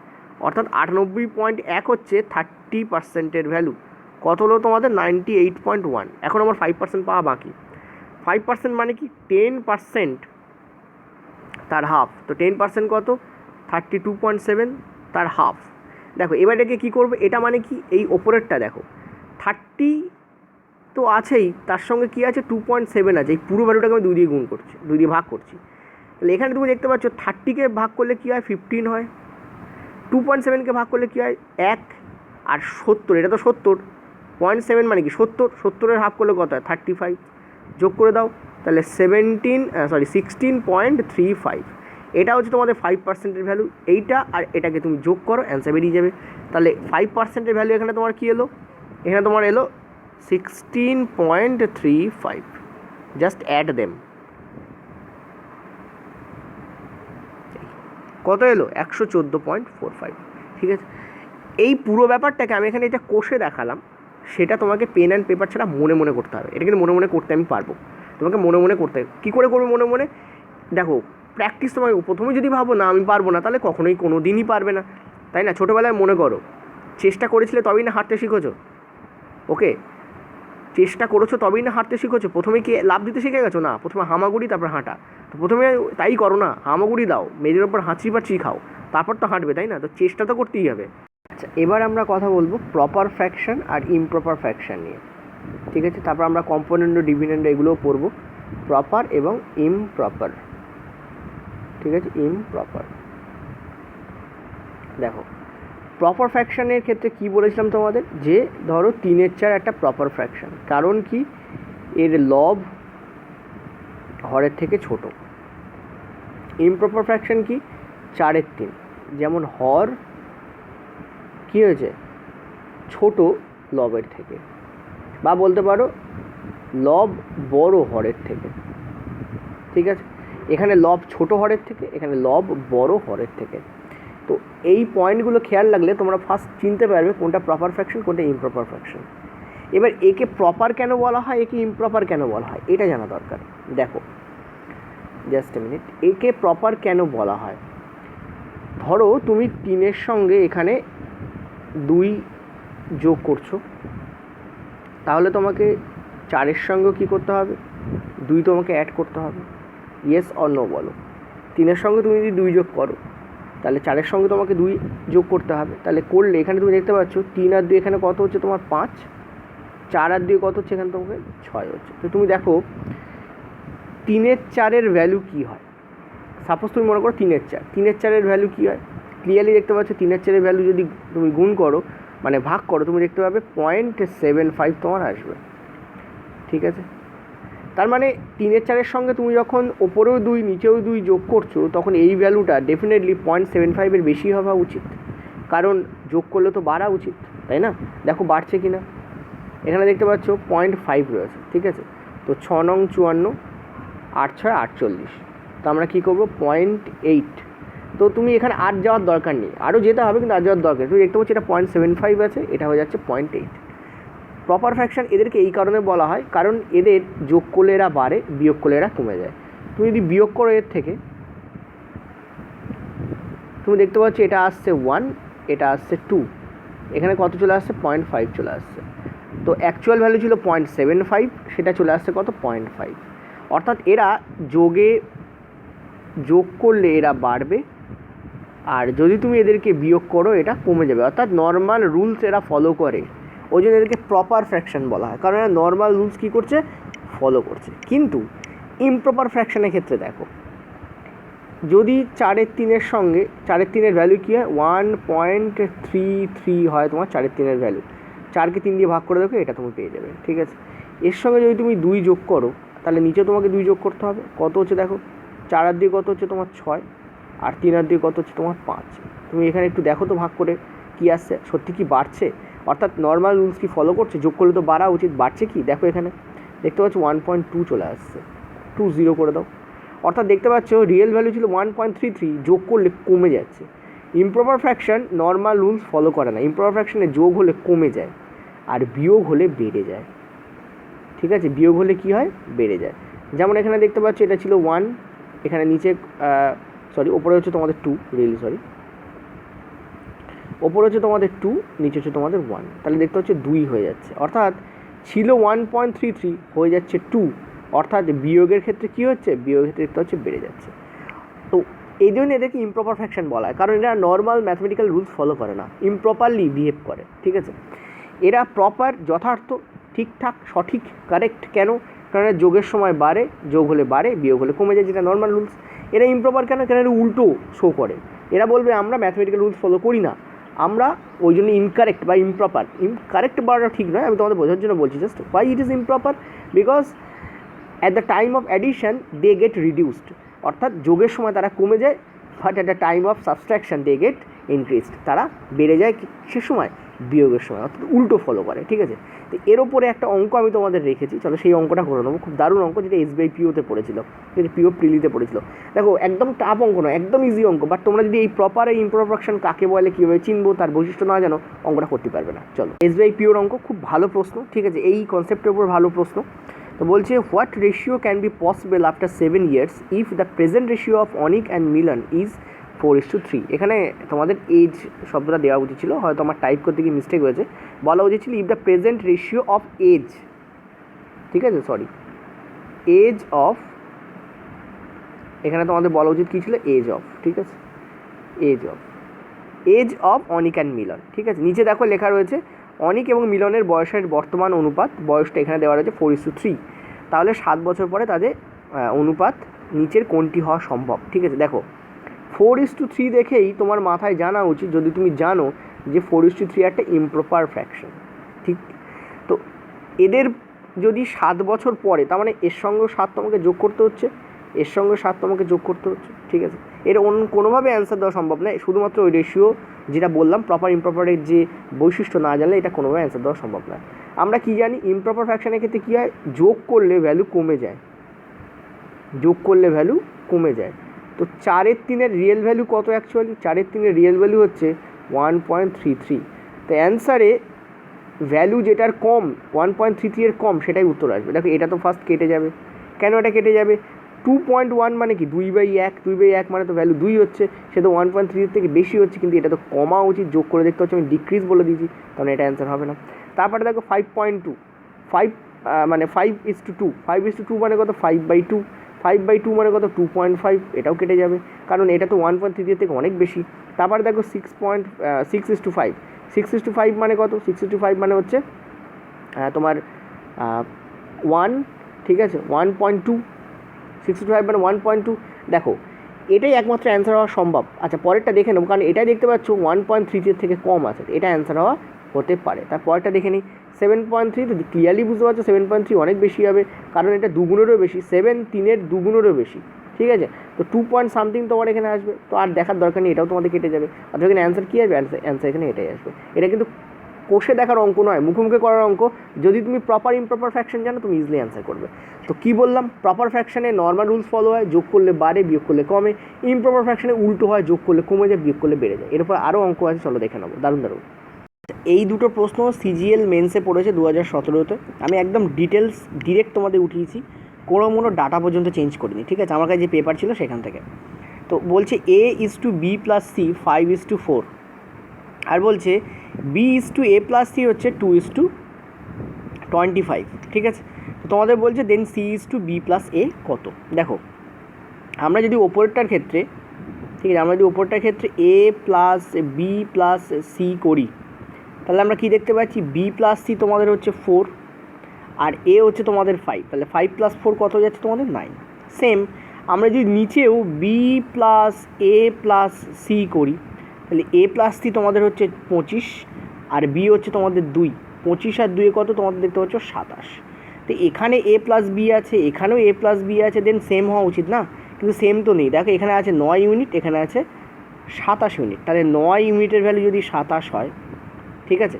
অর্থাৎ 98.1 হচ্ছে 30%-এর ভ্যালু। কত হলো তোমাদের, 98.1। এখন আমার 5% পাওয়া বাকি। 5% মানে কি, 10% তার হাফ। তো 10% কত, 32.7 তার হাফ। দেখো এবার এটাকে কী করবে, এটা মানে কি, এই ওপরেরটা দেখো 30 তো আছেই, তার সঙ্গে কী আছে, 2.7 আছে। এই পুরো ভ্যালুটাকে আমি 2 দিয়ে গুণ করছি, 2 দিয়ে ভাগ করছি। তাহলে এখানে তুমি দেখতে পাচ্ছ 30কে ভাগ করলে কী হয়, 15 হয়। 2.7কে ভাগ করলে কী হয়, 1। আর 70, এটা তো 70.7 মানে কি 70-70-এর হাফ করলে কত হয়, 35। যোগ করে দাও, তাহলে 16.35। এটা হচ্ছে তোমাদের 5%-এর ভ্যালু। এইটা আর এটাকে তুমি যোগ করো, অ্যান্সার বেরিয়ে যাবে। তাহলে 5%-এর ভ্যালু এখানে তোমার কী এলো, এখানে তোমার এলো 16.35। জাস্ট অ্যাড দেম, কত এলো, 114.45। ঠিক আছে, এই পুরো ব্যাপারটাকে আমি এখানে এটা কষে দেখালাম, সেটা তোমাকে পেন অ্যান্ড পেপার ছাড়া মনে মনে করতে হবে। এটা কিন্তু মনে মনে করতে আমি পারবো, তোমাকে মনে মনে করতে হবে। কী করে করবে মনে মনে, দেখো প্র্যাকটিস তোমাকে, প্রথমে যদি ভাবো না আমি পারবো না, তাহলে কখনোই কোনো দিনই পারবে না, তাই না? ছোটোবেলায় মনে করো, চেষ্টা করেছিলে তবেই না হাঁটতে শিখেছো, ওকে, চেষ্টা করেছো তবেই না হাঁটতে শিখেছো। প্রথমে কি লাভ দিতে শিখে গেছো না, প্রথমে হামাগুড়ি তারপর হাঁটা। তো প্রথমে তাই করো না, হামাগুড়ি দাও, মেঝের ওপর হাঁচি পাচি খাও, তারপর তো হাঁটবে, তাই না? তো চেষ্টা তো করতেই হবে। আচ্ছা, এবার আমরা কথা বলবো প্রপার ফ্র্যাকশন আর ইমপ্রপার ফ্র্যাকশন নিয়ে, ঠিক আছে? তারপর আমরা কম্পোনেন্ট ও ডিভিডেন্ড এগুলোও পড়বো, প্রপার এবং ইমপ্রপার, ঠিক আছে? ইমপ্রপার, দেখো প্রপার ফ্র্যাকশানের ক্ষেত্রে কি বলেছিলাম তোমাদের, যে ধরো 3/4 একটা প্রপার ফ্র্যাকশান, কারণ কি এর লব হরের থেকে ছোট। ইমপ্রপার ফ্র্যাকশান কি, 4/3, যেমন হর কী হয়েছে, ছোট লবের থেকে, বা বলতে পারো লব বড় হরের থেকে, ঠিক আছে? এখানে লব ছোট হরের থেকে, এখানে লব বড় হরের থেকে। তো এই পয়েন্টগুলো খেয়াল রাখলে তোমরা ফার্স্ট চিনতে পারবে কোনটা প্রপার ফ্র্যাকশন, কোনটা ইমপ্রপার ফ্র্যাকশন। এবার একে প্রপার কেন বলা হয়, একে ইমপ্রপার কেন বলা হয়, এটা জানা দরকার। দেখো জাস্ট এ মিনিট, একে প্রপার কেন বলা হয়, ধরো তুমি 3-এর সঙ্গে এখানে 2 যোগ করছো, তাহলে তোমাকে 4-এর সঙ্গেও কী করতে হবে, 2 তোমাকে অ্যাড করতে হবে। ইয়েস অর নো বলো। 3-এর সঙ্গে তুমি যদি 2 যোগ করো, তাহলে 4-এর সঙ্গে তোমাকে 2 যোগ করতে হবে। তাহলে করলে এখানে তুমি দেখতে পাচ্ছ 3 আর 2 এখানে কত হচ্ছে তোমার 5, 4 আর 2 কত হচ্ছে এখানে তোমাকে 6 হচ্ছে। তো তুমি দেখো 3/4 ভ্যালু কী হয়, সাপোজ তুমি মনে করো 3/4, 3/4 ভ্যালু কী হয়, ক্লিয়ারলি দেখতে পাচ্ছ 3/4 ভ্যালু যদি তুমি গুণ করো, মানে ভাগ করো, তুমি দেখতে পাবে 0.75 তোমার আসবে, ঠিক আছে? তার মানে 3/4 সঙ্গে তুমি যখন ওপরেও 2 নিচেও 2 যোগ করছো, তখন এই ভ্যালুটা ডেফিনেটলি 0.75 বেশি হওয়া উচিত, কারণ যোগ করলে তো বাড়া উচিত, তাই না? দেখো বাড়ছে কি না, এখানে দেখতে পাচ্ছ 0.5 রয়েছে, ঠিক আছে? তো 6 নং 54, 8 6 48, তো আমরা কী করবো, 0.8। তো তুমি এখানে আর যাওয়ার দরকার নেই, আরও যেতে হবে কিন্তু আর যাওয়ার দরকার। তুমি দেখতে পাচ্ছ এটা 0.75 আছে, এটা হয়ে যাচ্ছে 0.8। প্রপার ফ্র্যাকশন এদেরকে এই কারণে বলা হয়, কারণ এদের যোগ করলে এরা বাড়ে, বিয়োগ করলে এরা কমে যায়। তুমি যদি বিয়োগ করো এর থেকে, তুমি দেখতে পাচ্ছ এটা আসছে 1, এটা আসছে 2, এখানে কত চলে আসছে, 0.5 চলে আসছে। তো অ্যাকচুয়াল ভ্যালু ছিল 0.75, সেটা চলে আসছে কত, 0.5। অর্থাৎ এরা যোগ করলে এরা বাড়বে, আর যদি তুমি এদেরকে বিয়োগ করো এটা কমে যাবে। অর্থাৎ নর্মাল রুলস এরা ফলো করে, ওই জন্য এদেরকে প্রপার ফ্র্যাকশন বলা হয়, কারণ এরা নর্মাল রুলস কী করছে, ফলো করছে। কিন্তু ইমপ্রপার ফ্র্যাকশনের ক্ষেত্রে দেখো, যদি 4/3 সঙ্গে 4/3 ভ্যালু কী হয়, 1.33 হয় তোমার 4/3 ভ্যালু। 4কে 3 দিয়ে ভাগ করে দেখো, এটা তুমি পেয়ে যাবে, ঠিক আছে? এর সঙ্গে যদি তুমি 2 যোগ করো, তাহলে নিচে তোমাকে 2 যোগ করতে হবে, কত হচ্ছে দেখো, 4 আর 2 কত হচ্ছে তোমার 6, আর 3 আর 2 কত হচ্ছে তোমার 5। তুমি এখানে একটু দেখো তো ভাগ করে কী আসছে, সত্যি কি বাড়ছে? অর্থাৎ নর্মাল রুলস কি ফলো করছে, যোগ করলে তো বাড়া উচিত, বাড়ছে কি দেখো, এখানে দেখতে পাচ্ছ 1.2 চলে আসছে, 20 করে দাও। অর্থাৎ দেখতে পাচ্ছ রিয়েল ভ্যালু ছিল 1.33, যোগ করলে কমে যাচ্ছে। Improper fraction normal rules follow করে না। ইমপ্রপার ফ্র্যাকশনে যোগ হলে কমে যায় আর বিয়োগ হলে বেড়ে যায়, ঠিক আছে? বিয়োগ হলে কী হয়? বেড়ে যায়। যেমন এখানে দেখতে পাচ্ছ এটা ছিল 1, এখানে নিচে ওপরে হচ্ছে তোমাদের 2, ওপরে হচ্ছে তোমাদের 2, নিচে হচ্ছে তোমাদের 1, তাহলে দেখতে হচ্ছে 2 হয়ে যাচ্ছে, অর্থাৎ ছিল 1.33 হয়ে যাচ্ছে 2, অর্থাৎ বিয়োগের ক্ষেত্রে কী হচ্ছে? বিয়োগের ক্ষেত্রে দেখতে হচ্ছে বেড়ে যাচ্ছে। তো এই জন্য এদেরকে ইমপ্রপার ফ্র্যাকশন বলা হয়, কারণ এরা নর্মাল ম্যাথমেটিক্যাল রুলস ফলো করে না, ইমপ্রপারলি বিহেভ করে, ঠিক আছে? এরা প্রপার, যথার্থ, ঠিকঠাক, সঠিক, কারেক্ট। কেন? কারণ যোগের সময় বাড়ে, যোগ হলে বাড়ে, বিয়োগ হলে কমে যায়, যেটা নর্মাল রুলস। এরা ইমপ্রপার কেন? কেন এরা উল্টো শো করে। এরা বলবে আমরা ম্যাথমেটিক্যাল রুলস ফলো করি না, আমরা ওই জন্য ইনকারেক্ট বা ইমপ্রপার। কারেক্ট বলাটা ঠিক নয়, আমি তোমাদের বোঝার জন্য বলছি just. Why it is improper? Because at the time of addition they get reduced, অর্থাৎ যোগের সময় তারা কমে যায়, but at the time of subtraction they get increased, তারা বেড়ে যায় সে সময় বিয়োগের সময়, অর্থাৎ উল্টো ফলো করে, ঠিক আছে? তো এর ওপরে একটা অঙ্ক আমি তোমাদের রেখেছি, চলো সেই অঙ্কটা করে নেবো। খুব দারুণ অঙ্ক, যেটা SBI PO-তে পড়েছিল, ঠিক আছে? PO প্রিলিতে পড়েছিল। দেখো একদম টাফ অঙ্ক নয়, একদম ইজি অঙ্ক, বাট তোমরা যদি এই প্রপার ইমপ্রপার ফ্র্যাকশন কাকে বলে, কীভাবে চিনবো, তার বৈশিষ্ট্য না জানো, অঙ্কটা করতে পারবে না। চলো, SBI PO-র অঙ্ক, খুব ভালো প্রশ্ন, ঠিক আছে? এই কনসেপ্টের উপর ভালো প্রশ্ন। তো বলছে what ratio can be possible after 7 years if the present ratio of Anik and Milon is 4:3। এখানে তোমাদের এজ শব্দটা দেওয়া উচিত ছিল, হয়তো আমার টাইপ করতে গিয়ে মিস্টেক হয়েছে। বলা উচিত ছিল if the present ratio of age, ঠিক আছে? এজ অফ, এখানে তোমাদের বলা উচিত কী ছিল? এজ অফ, ঠিক আছে? এজ অফ অনিক অ্যান্ড মিলন, ঠিক আছে? নিচে দেখো লেখা রয়েছে অনিক এবং মিলনের বয়সের বর্তমান অনুপাত, বয়সটা এখানে দেওয়া রয়েছে 4:3, তাহলে 7 বছর পরে তাদের অনুপাত নিচের কোনটি হওয়া সম্ভব, ঠিক আছে? দেখো 4:3 দেখেই তোমার মাথায় জানা উচিত, যদি তুমি জানো যে 4:3 একটা ইমপ্রপার ফ্র্যাকশন, ঠিক? তো এদের যদি 7 বছর পরে, তার মানে এর সঙ্গে 7 তোমাকে যোগ করতে হচ্ছে, এর সঙ্গে 7 তোমাকে যোগ করতে হচ্ছে, ঠিক আছে? এর কোনোভাবে অ্যান্সার দেওয়া সম্ভব নয়, শুধুমাত্র ওই রেশিও যেটা বললাম, প্রপার ইমপ্রপারের যে বৈশিষ্ট্য না জানলে এটা কোনোভাবে অ্যান্সার দেওয়া সম্ভব নয়। আমরা কি জানি? ইমপ্রপার ফ্র্যাকশনের ক্ষেত্রে কী হয়? যোগ করলে ভ্যালু কমে যায়, যোগ করলে ভ্যালু কমে যায়। তো 4/3 রিয়েল ভ্যালু কত? অ্যাকচুয়ালি 4/3 রিয়েল ভ্যালু হচ্ছে 1.33। তো অ্যান্সারে ভ্যালু যেটার কম, 1.33 এর কম, সেটাই উত্তর আসবে। দেখো এটা তো ফার্স্ট কেটে যাবে। কেন এটা কেটে যাবে? 2.1 মানে কি? 2/1, 2/1 মানে তো ভ্যালু 2 হচ্ছে, সে তো 1.3 থেকে বেশি হচ্ছে, কিন্তু এটা তো কমা উচিত, যোগ করে দেখতে হচ্ছে, আমি ডিক্রিজ বলে দিয়েছি, তাহলে এটা অ্যান্সার হবে না। তারপরে দেখো 5.2, 5 মানে 5:2, 5:2 মানে কত? 5/2, 5/2 মানে কত? 2.5, এটাও কেটে যাবে, কারণ এটা তো 1.3 থেকে অনেক বেশি। তারপরে দেখো 6:5, 6:5 মানে কত? 6:5 মানে হচ্ছে তোমার 1, ঠিক আছে? 1.2, 6:5 মানে 1.2। দেখো এটাই একমাত্র অ্যান্সার হওয়া সম্ভব। আচ্ছা পরেরটা দেখে নেবো, কারণ এটাই দেখতে পাচ্ছ 1.3 থেকে কম আছে, এটা অ্যান্সার হওয়া হতে পারে। তার পরেরটা দেখে নিই, 7.3, তো ক্লিয়ারলি বুঝতে পারছো 7.3 অনেক বেশি হবে, কারণ এটা 2 গুণেরও বেশি, 7 3-এর 2 গুণেরও বেশি, ঠিক আছে? তো 2 পয়েন্ট সামথিং তোমার এখানে আসবে, তো আর দেখার দরকার নেই, এটাও তোমাদের কেটে যাবে। অর্থাৎ এখানে অ্যান্সার কী আসবে? অ্যান্সার এখানে এটাই আসবে। এটা কিন্তু কোষে দেখার অঙ্ক নয়, মুখে করার অঙ্ক। যদি তুমি প্রপার ইমপ্রপার ফ্র্যাকশন জানো, তুমি ইজিলি অ্যান্সার করবে। তো কী বললাম? প্রপার ফ্র্যাকশনে নর্মাল রুলস ফলো হয়, যোগ করলে বাড়ে, বিয়োগ করলে কমে। ইমপ্রপার ফ্র্যাকশনে উল্টো হয়, যোগ করলে কমে যায়, বিয়োগ করলে বেড়ে যায়। এরপর আরও অঙ্ক আছে, চলো দেখে নেবো। দারুণ। এই দুটো প্রশ্ন CGL মেন্সে পড়েছে 2017-তে। আমি একদম ডিটেলস ডিরেক্ট তোমাদের উঠিয়েছি, কোনো ডাটা পর্যন্ত চেঞ্জ করিনি, ঠিক আছে? আমার কাছে যে পেপার ছিল সেখান থেকে। তো বলছে A:B + C 5:4, আর বলছে B:A + C হচ্ছে 2:25, ঠিক আছে? তো তোমাদের বলছে দেন C:B + A কত? দেখো আমরা যদি ওপরটার ক্ষেত্রে, ঠিক আছে, আমরা যদি ওপরটার ক্ষেত্রে A + B + C করি, তাহলে আমরা কী দেখতে পাচ্ছি? B + C তোমাদের হচ্ছে 4, আর A হচ্ছে তোমাদের 5, তাহলে 5 + 4 কত যাচ্ছে তোমাদের? 9। সেম আমরা যদি নিচেও B + A + C করি, তাহলে A + C তোমাদের হচ্ছে 25, আর B হচ্ছে তোমাদের 2, 25 আর 2 কত তোমাদের দেখতে পাচ্ছ? 27। তো এখানে A + B আছে, এখানেও A + B আছে, দেন সেম হওয়া উচিত না, কিন্তু সেম তো নেই। দেখো এখানে আছে 9 ইউনিট, এখানে আছে 27 ইউনিট, তাহলে 9 ইউনিটের ভ্যালু যদি 27 হয়, ঠিক আছে?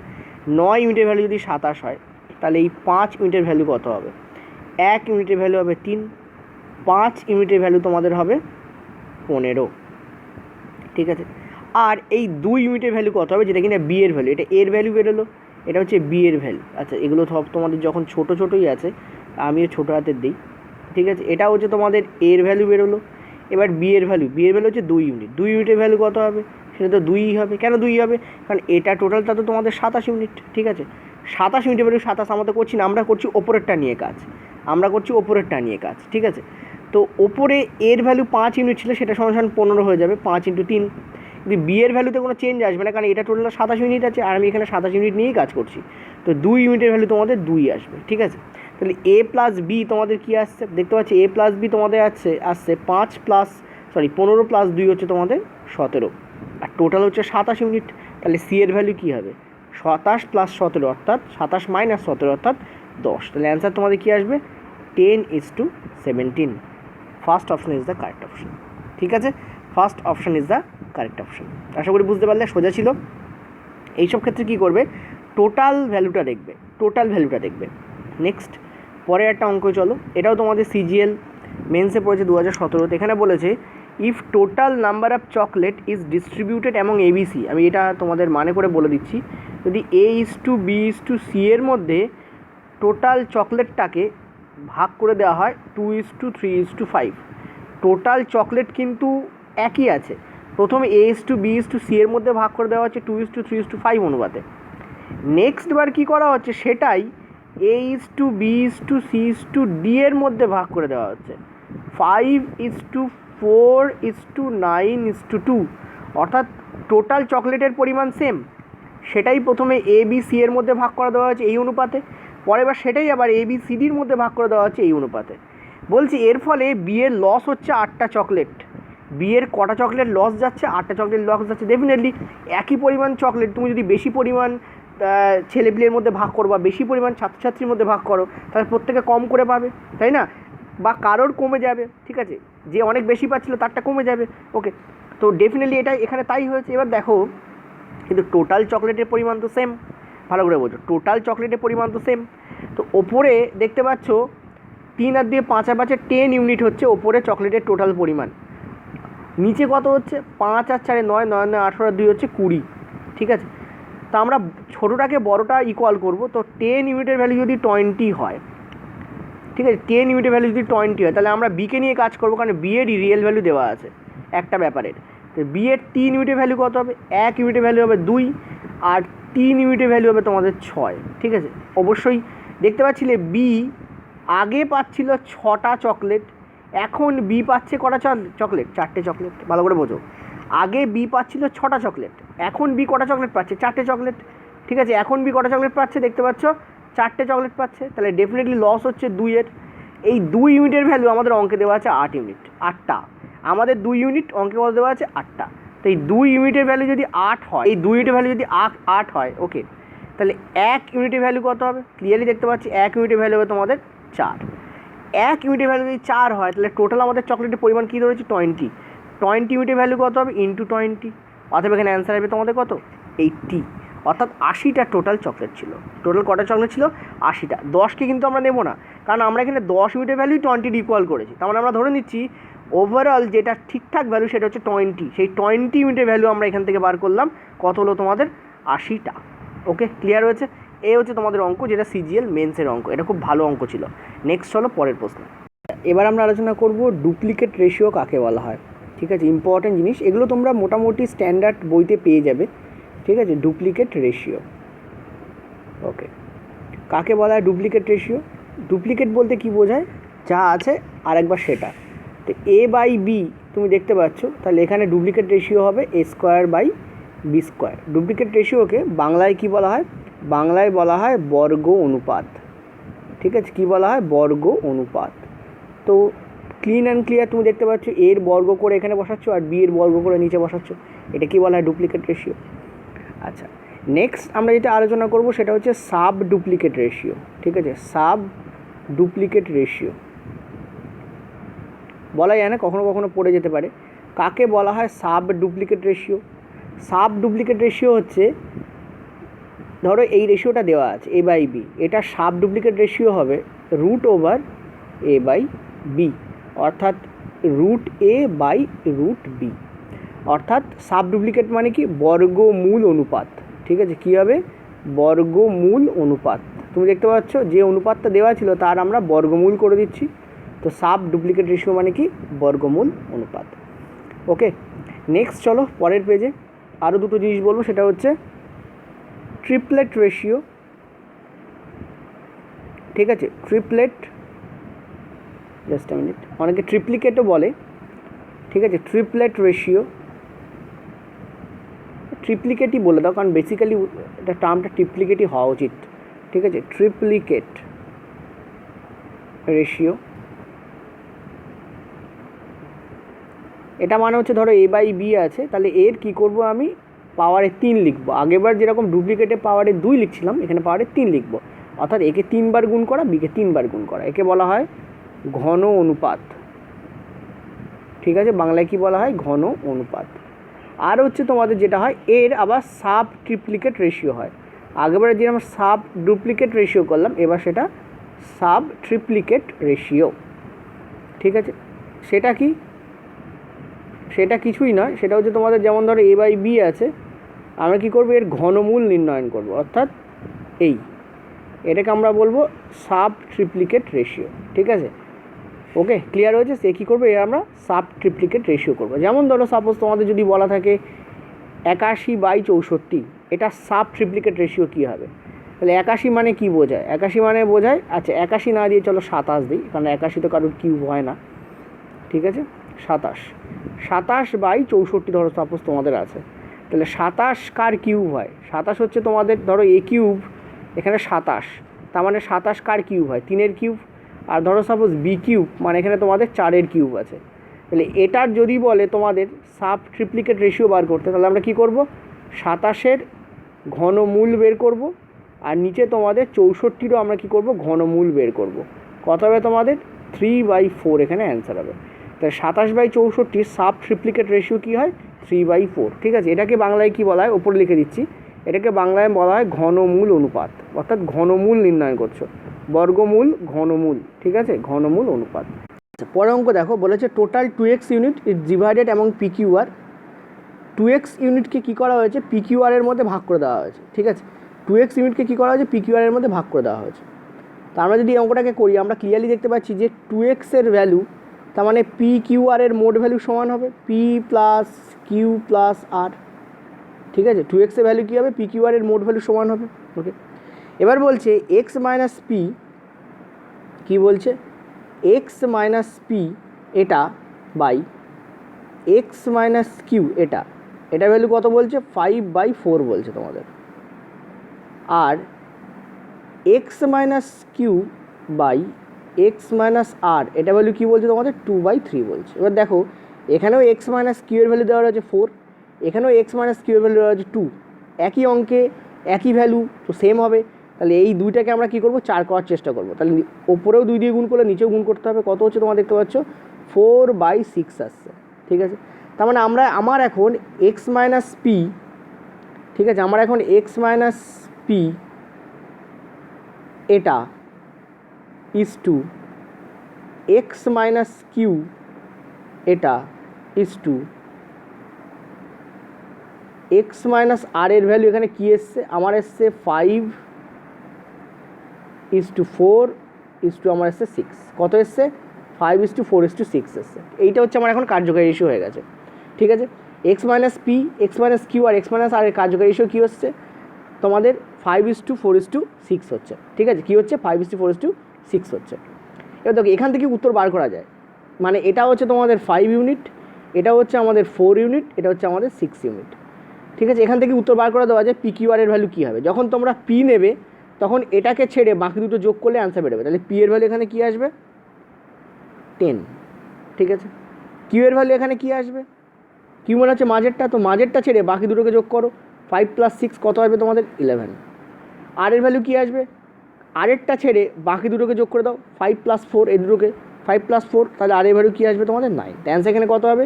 9 ইউনিটের ভ্যালু যদি 27 হয়, তাহলে এই 5 ইউনিটের ভ্যালু কত হবে? 1 ইউনিটের ভ্যালু হবে 3, 5 ইউনিটের ভ্যালু তোমাদের হবে 15, ঠিক আছে? আর এই 2 ইউনিটের ভ্যালু কত হবে, যেটা কিনা বি এর ভ্যালু, এটা এর ভ্যালু বেরোলো, এটা হচ্ছে বি এর ভ্যালু। আচ্ছা, এগুলো সব তোমাদের যখন ছোটোই আছে, আমিও ছোটো হাতের দিই, ঠিক আছে। এটা হচ্ছে তোমাদের এর ভ্যালু বেরোলো। এবার বি এর ভ্যালু হচ্ছে 2 ইউনিট। 2 ইউনিটের ভ্যালু কত হবে, সেটা তো 2ই হবে। কেন 2ই হবে, কারণ এটা টোটালটা তো তোমাদের 27 ইউনিট, ঠিক আছে। 27 ইউনিটের ভ্যালু 27 আমরা করছি না, আমরা করছি ওপরেরটা নিয়ে কাজ, ঠিক আছে। তো ওপরে এর ভ্যালু 5 ইউনিট ছিল, সেটা সমান 15 হয়ে যাবে, 5 × 3। কিন্তু বি এর ভ্যালুতে কোনো চেঞ্জ আসবে না, কারণ এটা টোটাল 27 ইউনিট আছে, আর আমি এখানে 27 ইউনিট নিয়েই কাজ করছি। তো 2 ইউনিটের ভ্যালু তোমাদের 2 আসবে, ঠিক আছে। তাহলে এ প্লাস বি তোমাদের কী আসছে, দেখতে পাচ্ছি এ প্লাস বি তোমাদের আসছে 15 + 2 হচ্ছে তোমাদের 17, আর টোটাল হচ্ছে 27 ইউনিট। তাহলে সি এর ভ্যালু কী হবে, 27 + 17 অর্থাৎ 27 - 17 অর্থাৎ 10। তাহলে অ্যান্সার তোমাদের কী আসবে, 10:17। First option is the correct option, ঠিক আছে। First option is the correct option. আশা করি বুঝতে পারলে, সোজা ছিল। এইসব ক্ষেত্রে কী করবে, টোটাল ভ্যালুটা দেখবে। নেক্সট পরে একটা অঙ্ক চলো, এটাও তোমাদের সিজিএল মেন্সে পড়েছে 2017। এখানে বলেছে if total number of chocolate is distributed among ABC. আমি এটা তোমাদের মানে করে বলে দিচ্ছি, যদি A:B:C এর মধ্যে টোটাল চকলেটটাকে ভাগ করে দেওয়া হয় 2:3:5। টোটাল চকলেট কিন্তু একই আছে, প্রথমে A:B:C এর মধ্যে ভাগ করে দেওয়া হচ্ছে 2:3:5 অনুপাতে। নেক্সট বার কী করা হচ্ছে, সেটাই A:B:C:D এর মধ্যে ভাগ করে দেওয়া হচ্ছে 5:4:9:2, অর্থাৎ টোটাল চকলেটের পরিমাণ সেম, সেটাই প্রথমে ABC এর মধ্যে ভাগ করে দেওয়া হচ্ছে এই অনুপাতে, পরের বার সেটাই আবার ABCDর মধ্যে ভাগ করে দেওয়া হচ্ছে এই অনুপাতে। বলছি এর ফলে বি এর লস হচ্ছে 8টা চকলেট। বি এর কটা চকলেট লস যাচ্ছে, 8টা চকলেট লস যাচ্ছে। ডেফিনেটলি একই পরিমাণ চকলেট তুমি যদি বেশি পরিমাণ ছেলেপিলের মধ্যে ভাগ করো বা বেশি পরিমাণ ছাত্রছাত্রীর মধ্যে ভাগ করো, তাহলে প্রত্যেকে কম করে পাবে, তাই না, বা কারোর কমে যাবে, ঠিক আছে, যে অনেক বেশি পাচ্ছিলো তারটা কমে যাবে। ওকে, তো ডেফিনেটলি এটা এখানে তাই হয়েছে। এবার দেখো, কিন্তু টোটাল চকলেটের পরিমাণ তো সেম, ভালো করে বোঝো, টোটাল চকলেটের পরিমাণ তো সেম। তো ওপরে দেখতে পাচ্ছ 3 আর 2 5 আর 5 10 ইউনিট হচ্ছে ওপরে চকলেটের টোটাল পরিমাণ, নিচে কত হচ্ছে 5 আর 4 9, 9 9 18 আর 2 হচ্ছে 20, ঠিক আছে। তো আমরা ছোটোটাকে বড়োটা ইকুয়াল করব, তো 10 ইউনিটের ভ্যালু যদি 20 হয়, ঠিক আছে, 10 ইউনিটের ভ্যালু যদি 20 হয়, তাহলে আমরা বিকে নিয়ে কাজ করবো, কারণ বি এর রিয়েল ভ্যালু দেওয়া আছে একটা ব্যাপারের। তো বি এর 3 ইউনিটের ভ্যালু কত হবে, 1 ইউনিটের ভ্যালু হবে 2, আর 3 ইউনিটের ভ্যালু হবে তোমাদের 6, ঠিক আছে। অবশ্যই দেখতে পাচ্ছিলে বি আগে পাচ্ছিল 6টা চকলেট, এখন বি পাচ্ছে কটা চকলেট, 4টে চকলেট, ভালো করে বোঝো। আগে বি পাচ্ছিল 6টা চকলেট, এখন বি কটা চকলেট পাচ্ছে, 4টে চকলেট, ঠিক আছে। এখন বি কটা চকলেট পাচ্ছে, দেখতে পাচ্ছ 4টে চকলেট পাচ্ছে, তাহলে ডেফিনেটলি লস হচ্ছে 2 এর। এই 2 ইউনিটের ভ্যালু আমাদের অঙ্কে দেওয়া আছে 8 ইউনিট, 8টা আমাদের 2 ইউনিট অঙ্কে কত দেওয়া আছে 8টা। তো এই 2 ইউনিটের ভ্যালু যদি 8 হয়, এই 2 ইউনিটের ভ্যালু যদি 8 হয়, ওকে, তাহলে 1 ইউনিটের ভ্যালু কত হবে, ক্লিয়ারলি দেখতে পাচ্ছি 1 ইউনিটের ভ্যালু হবে তোমাদের 4। 1 ইউনিটের ভ্যালু যদি 4 হয়, তাহলে টোটাল আমাদের চকলেটের পরিমাণ কী ধরেছি 20 ইউনিটের ভ্যালু কত হবে ইন্টু 20, অথবা এখানে অ্যান্সার হবে তোমাদের কত 80, অর্থাৎ 80টা টোটাল চকলেট ছিল। টোটাল কটা চকলেট ছিল 80টা। 10কে কিন্তু আমরা নেবো না, কারণ আমরা এখানে 10 ইউনিটের ভ্যালু 20 ইকুয়াল করেছি, তার মানে আমরা ধরে নিচ্ছি ওভারঅল যেটা ঠিকঠাক ভ্যালু সেটা হচ্ছে 20। সেই 20 ইউনিটের ভ্যালু আমরা এখান থেকে বার করলাম, কত হলো তোমাদের 80টা। ওকে, ক্লিয়ার হয়েছে। এই হচ্ছে তোমাদের অঙ্ক, যেটা সিজিএল মেন্সের অঙ্ক, এটা খুব ভালো অঙ্ক ছিল। নেক্সট হলো পরের প্রশ্ন। এবার আমরা আলোচনা করব ডুপ্লিকেট রেশিও কাকে বলা হয়, ঠিক আছে, ইম্পর্টেন্ট জিনিস, এগুলো তোমরা মোটামুটি স্ট্যান্ডার্ড বইতে পেয়ে যাবে, ঠিক আছে। ডুপ্লিকেট রেশিও, ওকে, কাকে বলা হয় ডুপ্লিকেট রেশিও? ডুপ্লিকেট বলতে কি বোঝায়, যা আছে আরেকবার সেটা। তো A/B তুমি দেখতে পাচ্ছ, তাহলে এখানে ডুপ্লিকেট রেশিও হবে A²/B²। ডুপ্লিকেট রেশিওকে বাংলায় কি বলা হয়, বাংলায় বলা হয় বর্গ অনুপাত, ঠিক আছে। কি বলা হয়, বর্গ অনুপাত। তো ক্লিন অ্যান্ড ক্লিয়ার, তুমি দেখতে পাচ্ছ এর বর্গ করে এখানে বসাচ্ছ আর বি এর বর্গ করে নিচে বসাচ্ছ, এটা কি বলা হয় ডুপ্লিকেট রেশিও। আচ্ছা, নেক্সট আমরা যেটা আলোচনা করব সেটা হচ্ছে সাব ডুপ্লিকেট রেশিও, ঠিক আছে। সাব ডুপ্লিকেট রেশিও বলা যায় না, কখনো কখনো পড়ে যেতে পারে। কাকে বলা হয় sub duplicate ratio? Sub duplicate ratio হচ্ছে, ধরো এই রেশিওটা দেওয়া আছে A/B, এটা সাব ডুপ্লিকেট রেশিও হবে √A/B, অর্থাৎ √A/√B। অর্থাৎ সাব ডুপ্লিকেট মানে কি বর্গমূল অনুপাত, ঠিক আছে, কী হবে বর্গমূল অনুপাত। তুমি দেখতে পাচ্ছ যে অনুপাতটা দেওয়া ছিল তার আমরা বর্গমূল করে দিচ্ছি, তো সাব ডুপ্লিকেট রেশিও মানে কি বর্গমূল অনুপাত। ওকে, নেক্সট চলো পরের পেজে আরও দুটো জিনিস বলবো, সেটা হচ্ছে ট্রিপলেট রেশিও, ঠিক আছে, ট্রিপলেট, জাস্ট আ মিনিট, অনেকে ট্রিপ্লিকেটও বলে, ঠিক আছে, ট্রিপলেট রেশিও, ট্রিপ্লিকেটই বলে দাও, কারণ বেসিক্যালি এটা টার্মটা ট্রিপ্লিকেটই হওয়া উচিত, ঠিক আছে, ট্রিপ্লিকেট রেশিও। এটা মানে হচ্ছে ধরো a বাই b আছে, তাহলে এর কী করবো আমি পাওয়ারে 3 লিখবো। আগেরবার যেরকম ডুপ্লিকেটে পাওয়ারে 2 লিখছিলাম, এখানে পাওয়ারে 3 লিখবো, অর্থাৎ একে 3 বার গুণ করা, বিকে 3 বার গুণ করা, একে বলা হয় ঘন অনুপাত, ঠিক আছে, বাংলায় কি বলা হয় ঘন অনুপাত। আর হচ্ছে তোমাদের যেটা হয় এর আবার সাব ট্রিপ্লিকেট রেশিও হয়। আগেবারে যে আমরা সাব ডুপ্লিকেট রেশিও করলাম, এবার সেটা সাব ট্রিপ্লিকেট রেশিও, ঠিক আছে। সেটা কি, সেটা কিছুই নয়, সেটা হচ্ছে তোমাদের যেমন ধরো a বাই b আছে, আমরা কী করবো এর ঘনমূল নির্ণয়ন করব, অর্থাৎ এটাকে আমরা বলবো সাব ট্রিপ্লিকেট রেশিও, ঠিক আছে। ওকে, ক্লিয়ার হয়েছে, সে কী করবে এর আমরা সাব ট্রিপ্লিকেট রেশিও করবো। যেমন ধরো সাপোজ তোমাদের যদি বলা থাকে 81/64, এটা সাব ট্রিপ্লিকেট রেশিও কী হবে, তাহলে 81 মানে কি বোঝায়, 81 মানে বোঝায়, আচ্ছা 81 না দিয়ে চলো 27 দিই, কারণ 81 তো কারোর কিউব হয় না, ঠিক আছে, 27/64 ধরো সাপোজ তোমাদের আছে, তাহলে 27 কার কিউব হয়, 27 হচ্ছে তোমাদের ধরো a কিউব, এখানে 27, তার মানে 27 কার কিউব হয় 3-এর কিউব, আর ধরো সাপোজ b কিউব মানে এখানে তোমাদের 4-এর কিউব আছে। তাহলে এটার যদি বলে তোমাদের সাব ট্রিপ্লিকেট রেশিও বার করতে, তাহলে আমরা কী করব 27-এর ঘনমূল বের করব, আর নিচে তোমাদের 64-ও আমরা কী করব ঘনমূল বের করব। কত হবে তোমাদের 3/4, এখানে অ্যান্সার হবে। তাই 27/64 সাব ট্রিপ্লিকেট রেশিও কী হয় 3/4, ঠিক আছে। এটাকে বাংলায় কী বলা হয়, ওপরে লিখে দিচ্ছি, এটাকে বাংলায় বলা হয় ঘনমূল অনুপাত, অর্থাৎ ঘনমূল নির্ণয় করছো, বর্গমূল ঘনমূল, ঠিক আছে, ঘনমূল অনুপাত। পরের অঙ্ক দেখো, বলেছে total 2x unit is divided among PQR। 2x ইউনিটকে কী করা হয়েছে PQR এর মধ্যে ভাগ করে দেওয়া হয়েছে, ঠিক আছে, 2x ইউনিটকে কী করা হয়েছে PQR এর মধ্যে ভাগ করে দেওয়া হয়েছে। তা আমরা যদি এই অঙ্কটাকে করি, আমরা ক্লিয়ারলি দেখতে পাচ্ছি যে 2x এর ভ্যালু, তার মানে PQR এর মোড ভ্যালু সমান হবে P plus Q plus R, ঠিক আছে, 2x এর ভ্যালু কী হবে PQR এর মোড ভ্যালু সমান হবে। ওকে, এবার বলছে x মাইনাস p, কী বলছে x মাইনাস p এটা বাই x মাইনাস q এটা, এটা ভ্যালু কত বলছে 5/4 বলছে তোমাদের, আর x minus q by x minus r এটা ভ্যালু কী বলছে তোমাদের 2/3 বলছে। এবার দেখো এখানেও x মাইনাস q এর ভ্যালু দেওয়া রয়েছে 4, এখানেও x মাইনাস q এর ভ্যালু দেওয়া রয়েছে 2, একই অঙ্কে একই ভ্যালু তো সেম হবে, তাহলে এই দুইটাকে আমরা কী করবো 4 করার চেষ্টা করবো, তাহলে ওপরেও 2 দিয়ে গুণ করলে নিচেও গুণ করতে হবে, কত হচ্ছে তোমরা দেখতে পাচ্ছ 4/6 আসছে, ঠিক আছে। তার মানে আমার এখন x মাইনাস p, ঠিক আছে, আমার এখন x মাইনাস p এটা is to x minus q এটা is to x minus r এর ভ্যালু এখানে কী এসছে, আমার এসছে 5:4 আমার এসছে 6, কত এসছে 5:4:6 এসছে। এইটা হচ্ছে আমার এখন কার্যকারী রেশিও হয়ে গেছে, ঠিক আছে। x minus p, x minus q আর x মাইনাস r এর কার্যকারী রেশিও কী হচ্ছে তোমাদের 5:4:6 হচ্ছে, ঠিক আছে, কী হচ্ছে 5:4:6 হচ্ছে। এবার দেখো এখান থেকে উত্তর বার করা যায়, মানে এটা হচ্ছে তোমাদের 5 ইউনিট, এটা হচ্ছে আমাদের 4 ইউনিট, এটা হচ্ছে আমাদের 6 ইউনিট, ঠিক আছে। এখান থেকে উত্তর বার করে দেওয়া যায় PQR এর ভ্যালু কী হবে, যখন তোমরা p নেবে তখন এটাকে ছেড়ে বাকি দুটো যোগ করলে অ্যান্সার বেরোবে, তাহলে p এর ভ্যালু এখানে কী আসবে 10, ঠিক আছে। q এর ভ্যালু এখানে কী আসবে, q মানে হচ্ছে মাঝেরটা, তো মাঝেরটা ছেড়ে বাকি দুটোকে যোগ করো, 5 + 6 কত আসবে তোমাদের 11। r এর ভ্যালু কী আসবে, আরেরটা ছেড়ে বাকি দুটোকে যোগ করে দাও, 5 + 4, এই দুটোকে 5 + 4, তাহলে আর এর ভ্যালু কী আসবে তোমাদের 9, অ্যান্সার এখানে কত হবে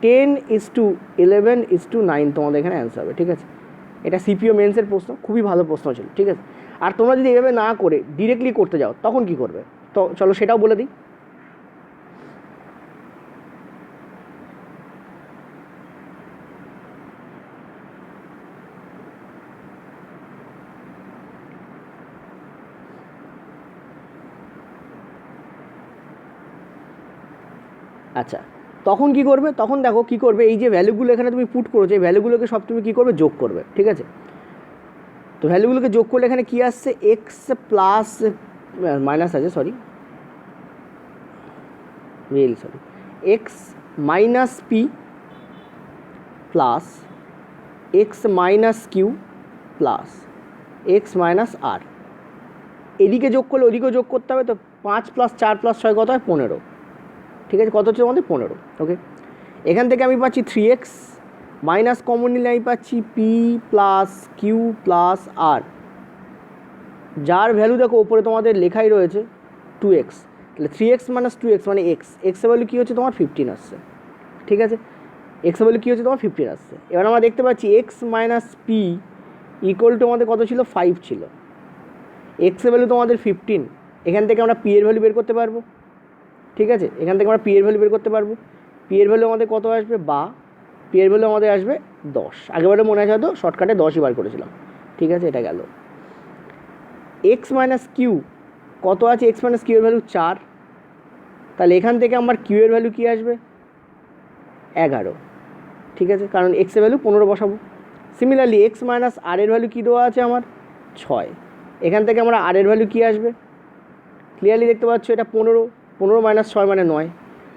10:11:9 তোমাদের এখানে অ্যান্সার হবে, ঠিক আছে। এটা সিপিও মেন্সের প্রশ্ন, খুবই ভালো প্রশ্ন ছিল, ঠিক আছে। আর তোমরা যদি এভাবে না করে ডিরেক্টলি করতে যাও তখন কি করবে, তো চলো সেটাও বলে দিই। আচ্ছা, তখন কি করবে, তখন দেখো কি করবে, এই যে ভ্যালুগুলো এখানে তুমি পুট করেছো এই ভ্যালুগুলোকে সব তুমি কী করবে, যোগ করবে। ঠিক আছে, তো ভ্যালুগুলোকে যোগ করলে এখানে কী আসছে, এক্স প্লাস মাইনাস আছে, sorry x minus p plus x minus q plus x minus r. এদিকে যোগ করলে ওদিকেও যোগ করতে হবে, তো 5 + 4 + 6 কত হয়, 15। ঠিক আছে, কত হচ্ছে আমাদের 15। ওকে, এখান থেকে আমি পাচ্ছি 3x মাইনাস কমন নিলে আমি পাচ্ছি পি প্লাস কিউ প্লাস আর, যার ভ্যালু দেখো ওপরে তোমাদের লেখাই রয়েছে 2x। তাহলে 3x - 2x মানে এক্সের ভ্যালু কী হচ্ছে তোমার 15 আসছে। ঠিক আছে, এক্সের ভ্যালু কী হচ্ছে তোমার 15 আসছে। এবার আমরা দেখতে পাচ্ছি x minus P equal to আমাদের কত ছিল, 5 ছিল। এক্সের ভ্যালু তোমাদের 15, এখান থেকে আমরা পি এর ভ্যালু বের করতে পারবো। ঠিক আছে, এখান থেকে আমরা পি এর ভ্যালু বের করতে পারবো। পি এর ভ্যালু আমাদের কত আসবে, বা পি এর ভ্যালু আমাদের আসবে 10। আগেবারে মনে আছে হয়তো শর্টকাটে 10ই বার করেছিলাম। ঠিক আছে, এটা গেল। এক্স মাইনাস কিউ কত আছে, এক্স মাইনাস কিউ এর ভ্যালু 4। তাহলে এখান থেকে আমার কিউ এর ভ্যালু কী আসবে, 11। ঠিক আছে, কারণ এক্সের ভ্যালু 15 বসাবো। সিমিলারলি এক্স মাইনাস আর এর ভ্যালু কী দেওয়া আছে আমার, 6। এখান থেকে আমরা আর এর ভ্যালু কী আসবে, ক্লিয়ারলি দেখতে পাচ্ছ এটা 15, 15 - 6 মানে 9।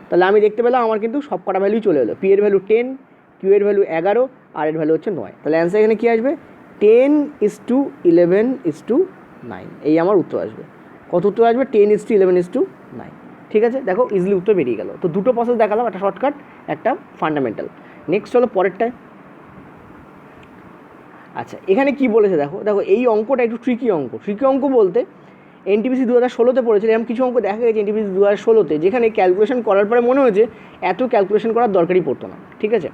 তাহলে আমি দেখতে পেলাম আমার কিন্তু সব কটা ভ্যালুই চলে এলো। পি এর ভ্যালু 10, কিউ এর ভ্যালু 11, আর এর ভ্যালু হচ্ছে 9। তাহলে অ্যান্সার এখানে কী আসবে, 10:11:9। এই আমার উত্তর আসবে। কত উত্তর আসবে, 10:11:9। ঠিক আছে, দেখো ইজিলি উত্তর বেরিয়ে গেল। তো দুটো প্রসেস দেখালাম, একটা শর্টকাট একটা ফান্ডামেন্টাল। নেক্সট হলো পরেরটায়। আচ্ছা, এখানে কি বলেছে দেখো, দেখো এই অঙ্কটা একটু ট্রিকি অঙ্ক। ট্রিকি অঙ্ক বলতে এনটিপিসি 2016-তে পড়েছিল, এরকম কিছু অঙ্ক দেখা গেছে এনটিপিসি 2016-তে, যেখানে ক্যালকুলেশন করার পরে মনে হয়েছে এত ক্যালকুলেশন করার দরকারই পড়তো না। ঠিক আছে,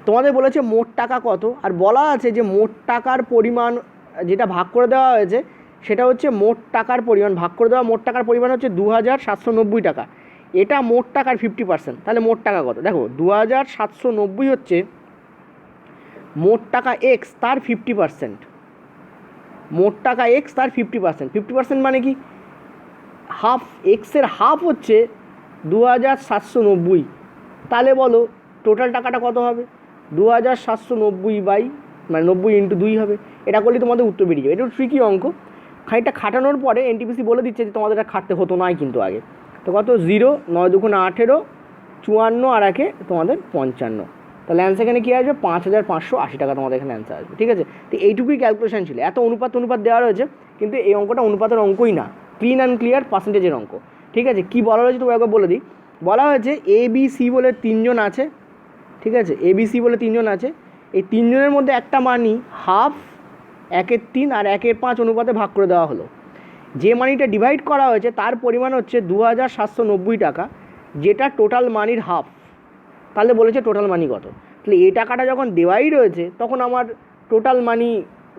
তোমাদের বলেছে মোট টাকা কত, আর বলা আছে যে মোট টাকার পরিমাণ যেটা ভাগ করে দেওয়া হয়েছে সেটা হচ্ছে মোট টাকার পরিমাণ, ভাগ করে দেওয়া মোট টাকার পরিমাণ হচ্ছে 2790 টাকা। এটা মোট টাকার 50%। তাহলে মোট টাকা কত, দেখো 2790 হচ্ছে মোট টাকা এক্স, তার 50%। মোট টাকা এক্স, তার 50%। 50% মানে কি, হাফ। এক্সের হাফ হচ্ছে 2790। তাহলে বলো টোটাল টাকাটা কত হবে, 2790 মানে 90 × 2 হবে। এটা করলে তোমাদের উত্তর বেরিয়ে যাবে। এটা ট্রিকি অঙ্ক, খানিকটা খাটানোর পরে এনটিপিসি বলে দিচ্ছে যে তোমাদের এটা খাটতে হতো নাই কিন্তু আগে। তো কত, 0, 9 × 2 = 18, 54 আর 1 তোমাদের 55। তাহলে অ্যান্সার এখানে কী আসবে, 5580 টাকা তোমাদের এখানে অ্যান্সার আসবে। ঠিক আছে, তো এইটুকুই ক্যালকুলেশন ছিল। এত অনুপাত দেওয়া রয়েছে, কিন্তু এই অঙ্কটা অনুপাতের অঙ্কই না, ক্লিন অ্যান্ড ক্লিয়ার পার্সেন্টেজের অঙ্ক। ঠিক আছে, কী বলা রয়েছে তো একবার বলে দিই। বলা হয়েছে এ বি সি বলে 3 জন আছে। ঠিক আছে, এ বি সি বলে 3 জন আছে। এই 3 জনের মধ্যে একটা মানি হাফ, 1/3 আর 1/5 অনুপাতে ভাগ করে দেওয়া হলো। যে মানিটা ডিভাইড করা হয়েছে তার পরিমাণ হচ্ছে 2790 টাকা, যেটা টোটাল মানির হাফ। তাহলে বলেছে টোটাল মানি কত। তাহলে এই টাকাটা যখন দেওয়াই রয়েছে তখন আমার টোটাল মানি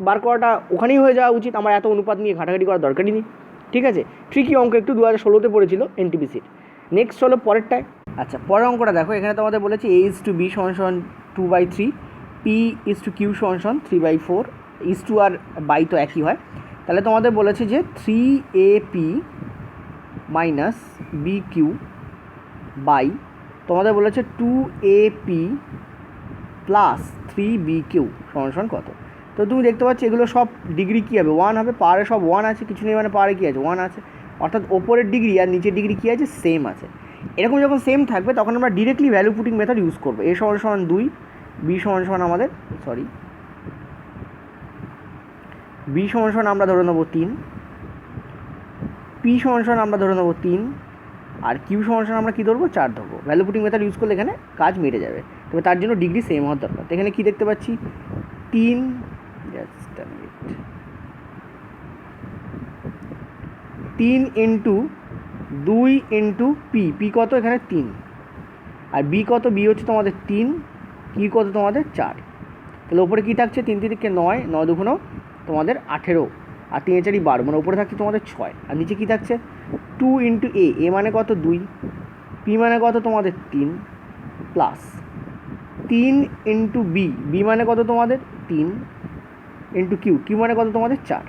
বার করাটা ওখানেই হয়ে যাওয়া উচিত, আমার এত অনুপাত নিয়ে ঘাটাঘাটি করার দরকারই নেই। ঠিক আছে, ট্রিকি অঙ্ক একটু 2016-তে পড়েছিল এনটিপিসির। নেক্সট হলো পরেরটায়। আচ্ছা, পরের অঙ্কটা দেখো, এখানে তোমাদের বলেছে a:b = 2/3, p:q = 3/4, আর বাই তো একই হয়। তাহলে তোমাদের বলেছে যে 3AP - bq বাই তোমাদের বলেছে 2AP + 3bq = কত। তো তুমি দেখতে পাচ্ছ এগুলো সব ডিগ্রি কী হবে, 1 হবে। পাওয়ারে সব 1 আছে, কিছু নেই মানে পাওয়ারে কী আছে, 1 আছে। অর্থাৎ ওপরের ডিগ্রি আর নিচের ডিগ্রি কী আছে, সেম আছে। এরকম যখন সেম থাকবে তখন আমরা directly value putting method use করবো। a = 2, b = আমাদের b = আমরা ধরে নেবো 3, p = আমরা ধরে নেবো 3, আর কিউ = আমরা কী ধরবো, 4 ধরবো। ভ্যালু পুটিং মেথড ইউজ করলে এখানে কাজ মিটে যাবে। তবে তার জন্য ডিগ্রি সেম হওয়ার দরকার। তো এখানে কী দেখতে পাচ্ছি, 3 × 2 × p কত, এখানে 3, আর বি কত, বি হচ্ছে তোমাদের 3, কিউ কত তোমাদের 4। তাহলে ওপরে কী থাকছে, 3 × 3 = 9, 9 × 2 = তোমাদের 18, আর 3 × 4 = 12, মানে ওপরে থাকছে তোমাদের 6, আর নিচে কী থাকছে 2 × a মানে কত 2, p মানে কত তোমাদের 3, প্লাস 3 × b মানে কত তোমাদের 3, কিউ মানে কত তোমাদের 4।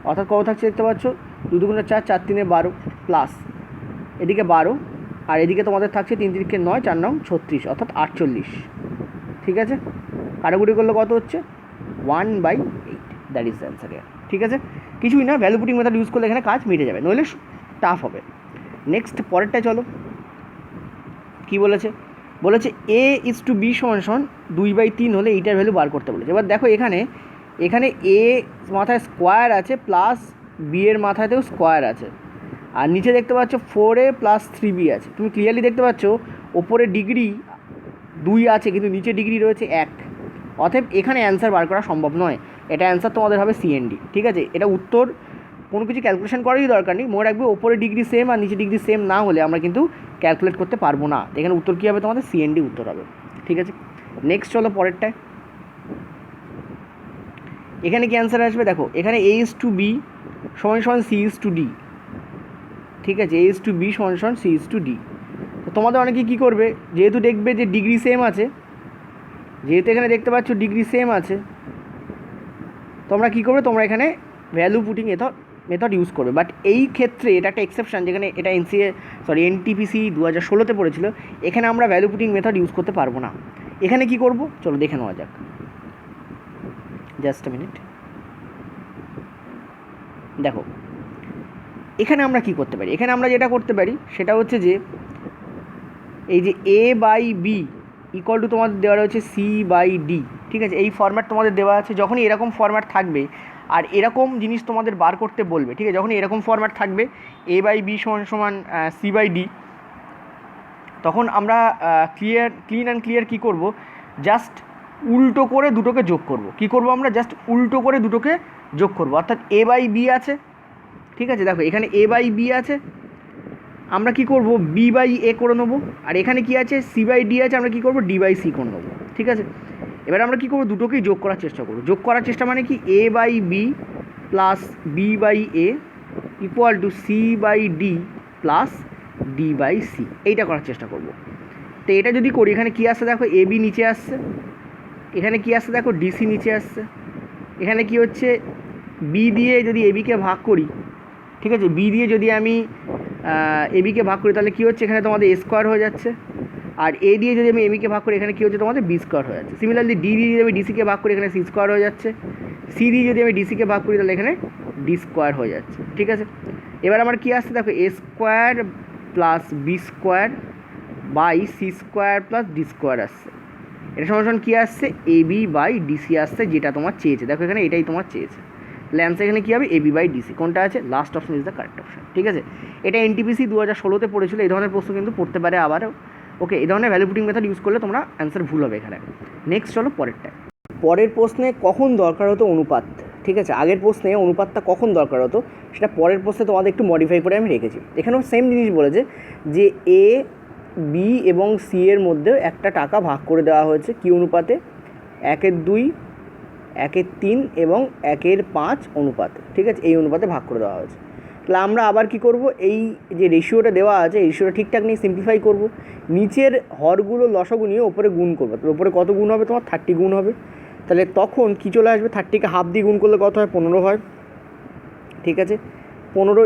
অর্থাৎ কত থাকছে দেখতে পাচ্ছ, 2 × 2 = 4, 4 × 3 = 12, প্লাস এদিকে 12, আর এদিকে তোমাদের থাকছে 3 3 9, 4 9 36, অর্থাৎ 48। ঠিক আছে, কাটাকুটি করলে কত হচ্ছে 1/8, দ্যাট ইজ দ্য অ্যান্সার ইয়ার। ঠিক আছে, কিছুই না, ভ্যালু পুটিং মেথড ইউজ করলে এখানে কাজ মিটে যাবে, নইলে টাফ হবে। নেক্সট পরেরটা চলো, কি বলেছে, বলেছে A:B = 2/3 হলে এইটার ভ্যালু বার করতে বলেছে। এবার দেখো এখানে এ মাথায় স্কোয়ার আছে প্লাস বি এর মাথাতেও স্কোয়ার আছে, আর নিচে দেখতে পাচ্ছ 4A + 3B আছে। তুমি ক্লিয়ারলি দেখতে পাচ্ছ ওপরে ডিগ্রি 2 আছে কিন্তু নিচে ডিগ্রি রয়েছে 1, অতএব এখানে অ্যান্সার বার করা সম্ভব নয়। এটা অ্যান্সার তোমাদের হবে CND। ঠিক আছে, এটা উত্তর কোনো কিছু ক্যালকুলেশন করারই দরকার নেই, মনে রাখবে ওপরে ডিগ্রি সেম আর নিচে ডিগ্রি সেম না হলে আমরা কিন্তু ক্যালকুলেট করতে পারবো না। এখানে উত্তর কী হবে, তোমাদের CND উত্তর হবে। ঠিক আছে, নেক্সট চলো পরেরটায়। এখানে কি অ্যান্সার আসবে, দেখো এখানে A:B = C:D। ঠিক আছে, A:B = C:D। তো তোমাদের অনেকে কী করবে, যেহেতু দেখবে যে ডিগ্রি সেম আছে, যেহেতু এখানে দেখতে পাচ্ছ ডিগ্রি সেম আছে, তোমরা কী করবে, তোমরা এখানে ভ্যালু পুটিং মেথড ইউজ করবে। বাট এই ক্ষেত্রে এটা একটা এক্সেপশন, যেখানে এটা NTPC 2016-তে পড়েছিল, এখানে আমরা ভ্যালু পুটিং মেথড ইউজ করতে পারবো না। এখানে কি করব, চলো দেখে নেওয়া যাক, জাস্ট আ মিনিট। দেখো এখানে আমরা কি করতে পারি, এখানে আমরা যেটা করতে পারি সেটা হচ্ছে যে এই যে A/B = তোমাদের দেওয়া রয়েছে C/D। ঠিক আছে, এই ফরম্যাট তোমাদের দেওয়া আছে। যখনই এরকম ফরম্যাট থাকবে আর এরকম জিনিস তোমাদের বার করতে বলবে, ঠিক আছে, যখনই এরকম ফরম্যাট থাকবে A/B = C/D, তখন আমরা ক্লিন অ্যান্ড ক্লিয়ার কী করব, জাস্ট উল্টো করে দুটোকে যোগ করব। কী করব, আমরা জাস্ট উল্টো করে দুটোকে যোগ করব, অর্থাৎ A/B আছে। ঠিক আছে, দেখো এখানে A/B আছে, আমরা কি করব B/A করে নেবো, আর এখানে কি আছে C/D আছে, আমরা কি করব D/C করে নেবো। ঠিক আছে, এবার আমরা কি করব, দুটোকেই যোগ করার চেষ্টা করব। যোগ করার চেষ্টা মানে কি, A/B + B/A = C/D + D/C, এইটা করার চেষ্টা করব। তো এটা যদি করি, এখানে কি আসছে দেখো, AB নিচে আসছে, এখানে কি আসছে দেখো DC নিচে আসছে, এখানে কি হচ্ছে B দিয়ে যদি ABকে ভাগ করি, ঠিক আছে, B দিয়ে যদি আমি ABকে ভাগ করি তাহলে কী হচ্ছে, এখানে তোমাদের A² হয়ে যাচ্ছে, আর A দিয়ে যদি আমি ABকে ভাগ করি এখানে কী হচ্ছে, তোমাদের B² হয়ে যাচ্ছে। সিমিলারলি D দিয়ে যদি আমি DCকে ভাগ করি এখানে C² হয়ে যাচ্ছে, C দিয়ে যদি আমি DCকে ভাগ করি তাহলে এখানে D² হয়ে যাচ্ছে। ঠিক আছে, এবার আমার কী আসছে দেখো, A² + B² / C² + D² আসছে। এটা সমান কী আসছে, AB/DC আসছে, যেটা তোমার চেয়েছে। দেখো এখানে এটাই তোমার চেয়েছে, অ্যান্সার এখানে কী হবে, AB/DC। কোনটা আছে, last option is the correct option. ঠিক আছে, এটা NTPC 2016-তে পড়েছিল, এই ধরনের প্রশ্ন কিন্তু পড়তে পারে আবারও। ওকে, এই ধরনের ভ্যালু পুটিং মেথড ইউজ করলে তোমরা অ্যান্সার ভুল হবে এখানে। নেক্সট চলো পরেরটা। পরের প্রশ্নে কখন দরকার হতো অনুপাত। ঠিক আছে, আগের প্রশ্নে অনুপাতটা কখন দরকার হতো সেটা পরের প্রশ্নে তোমাদের একটু মডিফাই করে আমি রেখেছি। এখানেও সেম জিনিস বলেছে যে A, B এবং C এর মধ্যে একটা টাকা ভাগ করে দেওয়া হয়েছে কী অনুপাতে, 1/2, 1/3 এবং 1/5 অনুপাতে। ঠিক আছে, এই অনুপাতে ভাগ করে দেওয়া হয়েছে। তাহলে আমরা আবার কি করব, এই যে রেশিওটা দেওয়া আছে এই রেশিওটা ঠিকঠাক নেই, সিম্পলিফাই করব, নিচের হরগুলো লসাগু নিয়ে ওপরে গুণ করবো। তাহলে ওপরে কত গুণ হবে, তোমার 30 গুণ হবে। তাহলে তখন কী চলে আসবে, 30কে হাফ দিয়ে গুণ করলে কত হয়, 15 হয়। ঠিক আছে, 15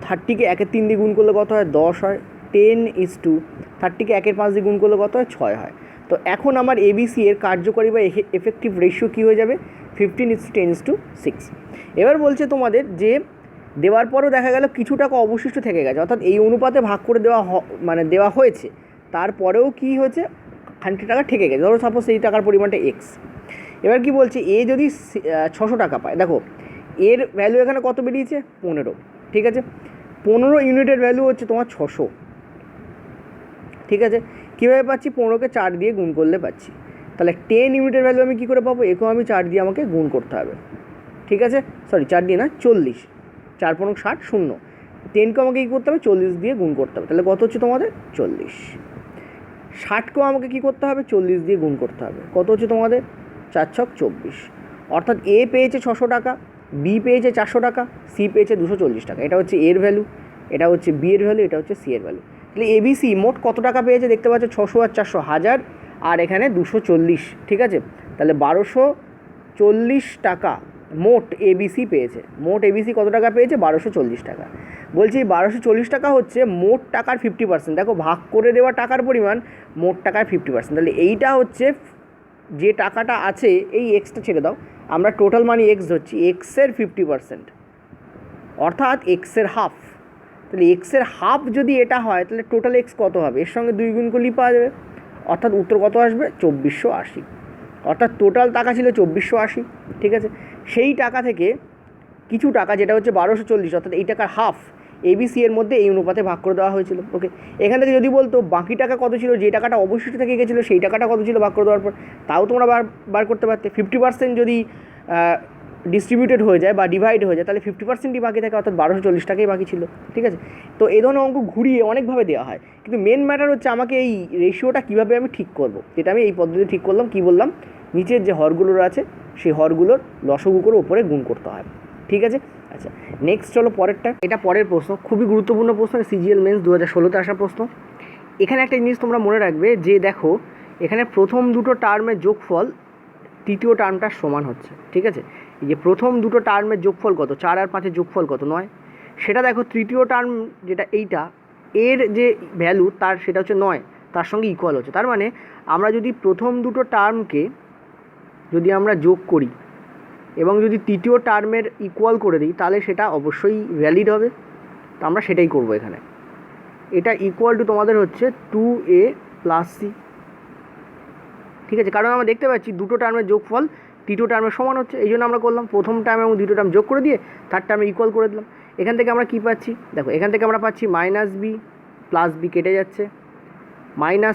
30কে 1/3 দিয়ে গুণ করলে কত হয়, 10 হয়। 10 30কে 1/5 দিয়ে গুণ করলে কত হয়, 6 হয়। তো এখন আমার ABC এর কার্যকরী বা এফেক্টিভ রেশিও কী হয়ে যাবে, 15:10:6। এবার বলছে তোমাদের যে দেওয়ার পরও দেখা গেল কিছু টাকা অবশিষ্ট থেকে গেছে, অর্থাৎ এই অনুপাতে ভাগ করে দেওয়া হয়েছে, তারপরেও কি হয়েছে, 100 টাকা থেকে গেছে। ধরো সাপোজ এই টাকার পরিমাণটা X। এবার কি বলছে, এ যদি 600 টাকা পায়, দেখো এর ভ্যালু এখানে কত বেরিয়েছে, 15। ঠিক আছে, 15 ইউনিটের ভ্যালু হচ্ছে তোমার 600। ঠিক আছে, কীভাবে পাচ্ছি, 15কে 4 দিয়ে গুণ করলে পাচ্ছি। তাহলে 10 ইউনিটের ভ্যালু আমি কী করে পাবো, একেও আমি 4 দিয়ে আমাকে গুণ করতে হবে। ঠিক আছে, সরি 4 দিয়ে না, 40, 4 × 5 = 60, 0। 10কেও আমাকে কী করতে হবে, 40 দিয়ে গুণ করতে হবে। তাহলে কত হচ্ছে তোমাদের, 40। 60কেও আমাকে কী করতে হবে, 40 দিয়ে গুণ করতে হবে। কত হচ্ছে তোমাদের, 4 × 6 = 24। অর্থাৎ A পেয়েছে 600 টাকা, B পেয়েছে 400 টাকা, C পেয়েছে 240 টাকা। এটা হচ্ছে এর ভ্যালু, এটা হচ্ছে B এর ভ্যালু, এটা হচ্ছে C এর ভ্যালু। তাহলে ABC মোট কত টাকা পেয়েছে দেখতে পাচ্ছ, 600 আর 400 1000, আর এখানে 240। ঠিক আছে, তাহলে 1240 টাকা মোট ABC পেয়েছে। মোট ABC কত টাকা পেয়েছে, 1240 টাকা। বলছি 1240 টাকা হচ্ছে মোট টাকার 50%। দেখো ভাগ করে দেওয়া টাকার পরিমাণ মোট টাকার 50%। তাহলে এইটা হচ্ছে যে টাকাটা আছে, এই এক্সটা ছেড়ে দাও, আমরা টোটাল মানি এক্স ধরছি, এক্সের 50%, অর্থাৎ এক্সের হাফ। তাহলে এক্সের হাফ যদি এটা হয় তাহলে টোটাল এক্স কত হবে, এর সঙ্গে 2 গুণ করলেই পাওয়া যাবে, অর্থাৎ উত্তর কত আসবে 2480। অর্থাৎ টোটাল টাকা ছিল 2480, ঠিক আছে। সেই টাকা থেকে কিছু টাকা যেটা হচ্ছে 1240, অর্থাৎ এই টাকার হাফ এবিসি এর মধ্যে এই অনুপাতে ভাগ করে দেওয়া হয়েছিল। ওকে, এখান থেকে যদি বলতো বাকি টাকা কত ছিল, যে টাকাটা অবশিষ্ট থেকে গেছিলো সেই টাকাটা কত ছিল ভাগ করে দেওয়ার পর, তাও তোমরা বার করতে পারতে। 50% যদি ডিস্ট্রিবিউটেড হয়ে যায় বা ডিভাইড হয়ে যায় তাহলে 50%ই বাকি থাকে, অর্থাৎ 1240 টাকাই বাকি ছিল, ঠিক আছে। তো এই ধরনের অঙ্ক ঘুরিয়ে অনেকভাবে দেওয়া হয়, কিন্তু মেন ম্যাটার হচ্ছে আমাকে এই রেশিওটা কীভাবে আমি ঠিক করব, যেটা আমি এই পদ্ধতি ঠিক করলাম। কী বললাম, নিচের যে হরগুলোর আছে সেই হরগুলোর লসগু করে ওপরে গুণ করতে হয়, ঠিক আছে। আচ্ছা, নেক্সট চলো পরেরটা। এটা পরের প্রশ্ন, খুবই গুরুত্বপূর্ণ প্রশ্ন, সিজিএল মেন্স 2016-তে আসা প্রশ্ন। এখানে একটা জিনিস তোমরা মনে রাখবে যে দেখো এখানে প্রথম দুটো টার্মের যোগফল তৃতীয় টার্মটার সমান হচ্ছে, ঠিক আছে। এই যে প্রথম দুটো টার্মের যোগফল কত, 4 আর 5-এর যোগফল কত, 9। সেটা দেখো তৃতীয় টার্ম যেটা এইটা, এর যে ভ্যালু তার সেটা হচ্ছে 9, তার সঙ্গে ইকুয়াল হচ্ছে। তার মানে আমরা যদি প্রথম দুটো টার্মকে যদি আমরা যোগ করি এবং যদি তৃতীয় টার্মের ইকুয়াল করে দিই তাহলে সেটা অবশ্যই ভ্যালিড হবে। তো আমরা সেটাই করব এখানে। এটা ইকুয়াল টু তোমাদের হচ্ছে 2a + c, ঠিক আছে। কারণ আমরা দেখতে পাচ্ছি দুটো টার্মের যোগফল তৃতীয় টার্মের সমান হচ্ছে, এই জন্য আমরা করলাম প্রথম টার্ম এবং দ্বিতীয় টার্ম যোগ করে দিয়ে থার্ড টার্মে ইকুয়াল করে দিলাম। এখান থেকে আমরা কী পাচ্ছি, দেখো এখান থেকে আমরা পাচ্ছি -b + b কেটে যাচ্ছে,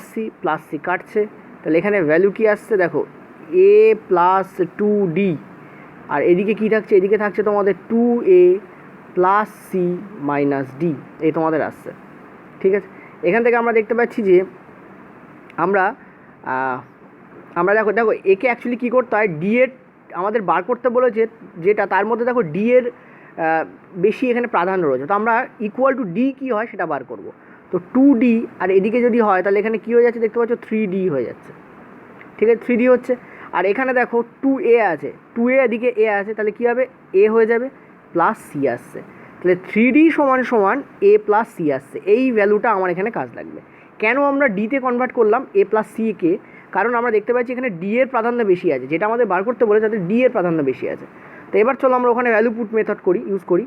-c + c কাটছে, তাহলে এখানে ভ্যালু কী আসছে দেখো a + 2d, আর এদিকে কী থাকছে, এদিকে থাকছে তোমাদের 2a + c - d, এই তোমাদের আসছে, ঠিক আছে। এখান থেকে আমরা দেখতে পাচ্ছি যে আমরা দেখো একে অ্যাকচুয়ালি কী করতে হয়, ডি এর আমাদের বার করতে বলেছে যেটা, তার মধ্যে দেখো ডি এর বেশি এখানে প্রাধান্য রয়েছে। তো আমরা ইকুয়াল টু ডি কী হয় সেটা বার করব। তো 2d আর এদিকে যদি হয় তাহলে এখানে কী হয়ে যাচ্ছে দেখতে পাচ্ছ 3d হয়ে যাচ্ছে, ঠিক আছে, 3d হচ্ছে। আর এখানে দেখো 2a আছে, 2a এদিকে a আছে, তাহলে কী হবে a হয়ে যাবে + c আসছে, তাহলে 3d = a + c আসছে। এই ভ্যালুটা আমার এখানে কাজ লাগবে। কেন আমরা ডিতে কনভার্ট করলাম a + c কে, কারণ আমরা দেখতে পাচ্ছি এখানে ডি এর প্রাধান্য বেশি আছে, যেটা আমাদের বার করতে বলে তাদের ডি এর প্রাধান্য বেশি আছে। তো এবার চলো আমরা ওখানে ভ্যালু পুট মেথড ইউজ করি।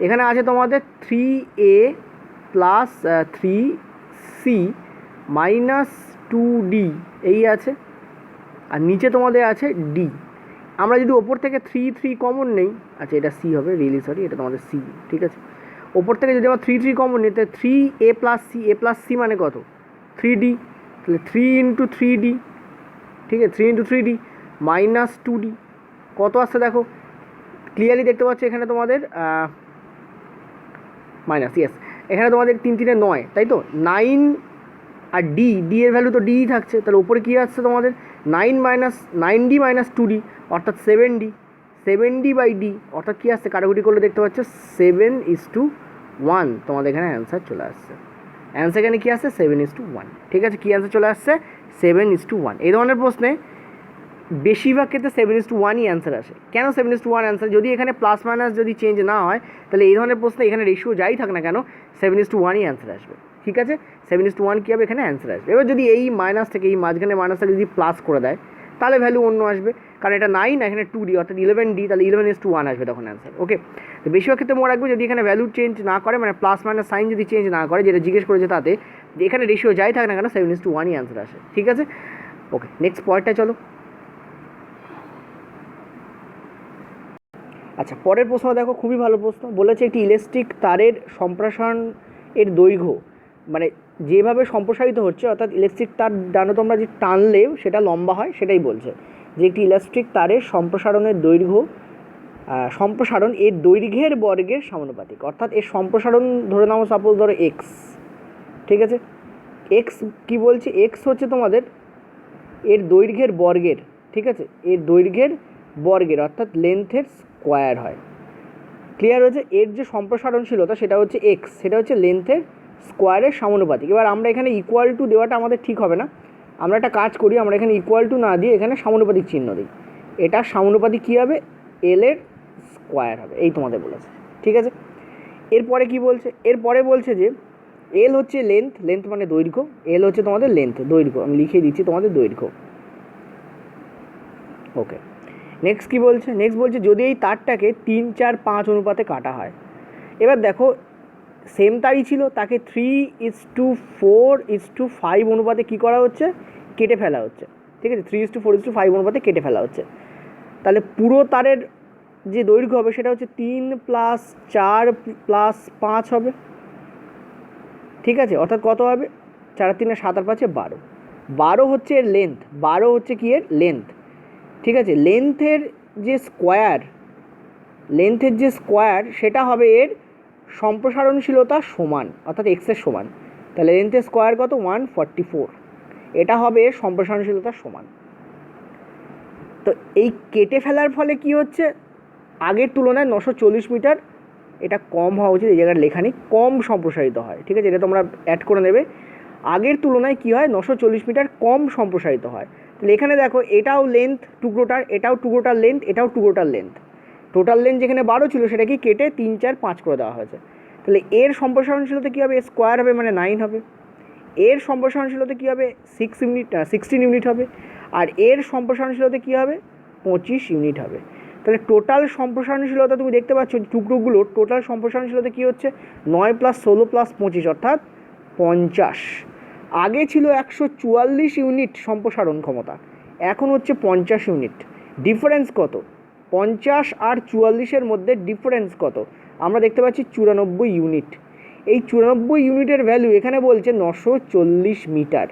এখানে আছে তোমাদের 3a + 3c - 2d এই আছে, আর নিচে তোমাদের আছে ডি। আমরা যদি ওপর থেকে 3 কমন নেই, আচ্ছা এটা সি হবে, রিয়েলি সরি, এটা তোমাদের সি, ঠিক আছে। ওপর থেকে যদি আমরা 3 কমন নিই তাহলে 3a + c মানে কত 3d, তাহলে 3 × 3d, ঠিক আছে, 3 × 3d - 2d কত আসছে দেখো ক্লিয়ারলি দেখতে পাচ্ছ এখানে তোমাদের মাইনাস, ইয়েস, এখানে তোমাদের 3 3 9, তাই তো 9, আর ডি এর ভ্যালু তো ডি থাকছে, তাহলে উপরে কী আসছে তোমাদের 9d - 2d, অর্থাৎ 7d, 7d/d, অর্থাৎ কী আসছে কাটাকুটি করলে দেখতে পাচ্ছ 7:1, তোমাদের এখানে অ্যান্সার চলে আসছে। অ্যান্সার এখানে কী আসছে 7:1, ঠিক আছে। কী অ্যান্সার চলে আসছে 7:1। এই ধরনের প্রশ্নে বেশিরভাগ ক্ষেত্রে 7:1ই অ্যান্সার আসে। কেন 7:1 অ্যান্সার, যদি এখানে প্লাস মাইনাস যদি চেঞ্জ না হয় তাহলে এই ধরনের প্রশ্নে এখানে রেশিও যাই থাক না কেন 7:1ই অ্যান্সার আসবে, ঠিক আছে। 7:1 কী হবে এখানে অ্যান্সার আসবে। এবার যদি এই মাইনাস থেকে এই মাঝখানে মাইনাসটা যদি প্লাস করে দেয় তাহলে ভ্যালু অন্য আসবে, কারণ এটা 9 এখানে 2d অর্থাৎ 11d, তাহলে 11:1 আসবে তখন অ্যান্সার। ওকে, তো বেশিরভাগ ক্ষেত্রে মনে রাখবে যদি এখানে ভ্যালু চেঞ্জ না করে, মানে প্লাস মাইনাস সাইন যদি চেঞ্জ না করে, যেটা জিজ্ঞেস করেছে তাতে, যে এখানে রেশিও যাই থাকে না কেন 7:1ই অ্যান্সার আসে, ঠিক আছে। ওকে, নেক্সট পয়েন্টটা চলো। আচ্ছা, পরের প্রশ্ন দেখো, খুবই ভালো প্রশ্ন। বলেছে একটি ইলেকট্রিক তারের সম্প্রসারণ এর দৈর্ঘ্য, মানে যেভাবে সম্প্রসারিত হচ্ছে, অর্থাৎ ইলেকট্রিক তার জানো তোমরা যে টানলে সেটা লম্বা হয়, সেটাই বলছে যে একটি ইলেকট্রিক তারের সম্প্রসারণের দৈর্ঘ্য, সম্প্রসারণ এর দৈর্ঘ্যের বর্গের সমানুপাতিক, অর্থাৎ এর সম্প্রসারণ ধরে নাও সাপোজ ধরো এক্স, ঠিক আছে। এক্স কী বলছে, এক্স হচ্ছে তোমাদের এর দৈর্ঘ্যের বর্গের, ঠিক আছে, এর দৈর্ঘ্যের বর্গের অর্থাৎ লেন্থের স্কোয়ার হয়। ক্লিয়ার হয়েছে, এর যে সম্প্রসারণশীলতা সেটা হচ্ছে এক্স, সেটা হচ্ছে লেন্থের স্কোয়ারের সমানুপাতিক। এবার আমরা এখানে ইকুয়াল টু দেওয়াটা আমাদের ঠিক হবে না, আমরা একটা কাজ করি, আমরা এখানে ইকুয়াল টু না দিয়ে এখানে সমানুপাতিক চিহ্ন দিই। এটা সমানুপাতিক কী হবে, এল এর স্কোয়ার হবে, এই তোমাদের বলেছে, ঠিক আছে। এরপরে কি বলছে, এরপরে বলছে যে এল হচ্ছে লেন্থ, লেন্থ মানে দৈর্ঘ্য, এল হচ্ছে তোমাদের লেন্থ, দৈর্ঘ্য, আমি লিখে দিচ্ছি তোমাদের দৈর্ঘ্য। ওকে, নেক্সট কি বলছে, নেক্সট বলছে যদি এই তারটাকে 3, 4, 5 অনুপাতে কাটা হয়। এবার দেখো সেম তারই ছিল, তাকে 3:4:5 অনুপাতে কী করা হচ্ছে, কেটে ফেলা হচ্ছে। ঠিক আছে, 3:4:5 অনুপাতে কেটে ফেলা হচ্ছে। তাহলে পুরো তারের যে দৈর্ঘ্য হবে সেটা হচ্ছে 3 + 4 + 5 হবে। ঠিক আছে, অর্থাৎ কত হবে, 4 আর 3 7 আর 5 12, 12 হচ্ছে এর লেন্থ, 12 হচ্ছে কি এর লেন্থ। ঠিক আছে, লেন্থের যে স্কোয়ার, লেন্থের যে স্কোয়ার সেটা হবে এর সম্প্রসারণশীলতা সমান, অর্থাৎ এক্সের সমান। তাহলে লেন্থের স্কোয়ার কত, 144, এটা হবে এর সম্প্রসারণশীলতার সমান। তো এই কেটে ফেলার ফলে কি হচ্ছে, আগের তুলনায় 940 মিটার এটা কম হওয়া উচিত, এই জায়গায় লেখা নেই, কম সম্প্রসারিত হয়। ঠিক আছে, এটা তোমরা অ্যাড করে নেবে, আগের তুলনায় কী হয়, 940 মিটার কম সম্প্রসারিত হয়। তাহলে এখানে দেখো এটাও লেন্থ টুকরোটার, এটাও টুকরোটার লেন্থ, এটাও টুকরোটার লেন্থ, টোটাল লেন্থ যেখানে 12 ছিল সেটাকে কেটে 3, 4, 5 করে দেওয়া হয়েছে। তাহলে এর সম্প্রসারণশীলতা কী হবে, স্কোয়ার হবে মানে 9 হবে, এর সম্প্রসারণশীলতা কী হবে 16 ইউনিট হবে, আর এর সম্প্রসারণশীলতা কী হবে 25 ইউনিট হবে। তাহলে টোটাল সম্প্রসারণশীলতা তুমি দেখতে পাচ্ছ টুকরোগুলোর টোটাল সম্প্রসারণশীলতা কী হচ্ছে, 9 + 16 + 25 অর্থাৎ 50। আগে ছিল 144 ইউনিট সম্প্রসারণ ক্ষমতা, এখন হচ্ছে 50 ইউনিট। ডিফারেন্স কত, 50 আর 44-এর মধ্যে ডিফারেন্স কত, আমরা দেখতে পাচ্ছি 94 ইউনিট। এই 94 ইউনিটের ভ্যালু এখানে বলছে 940 মিটার।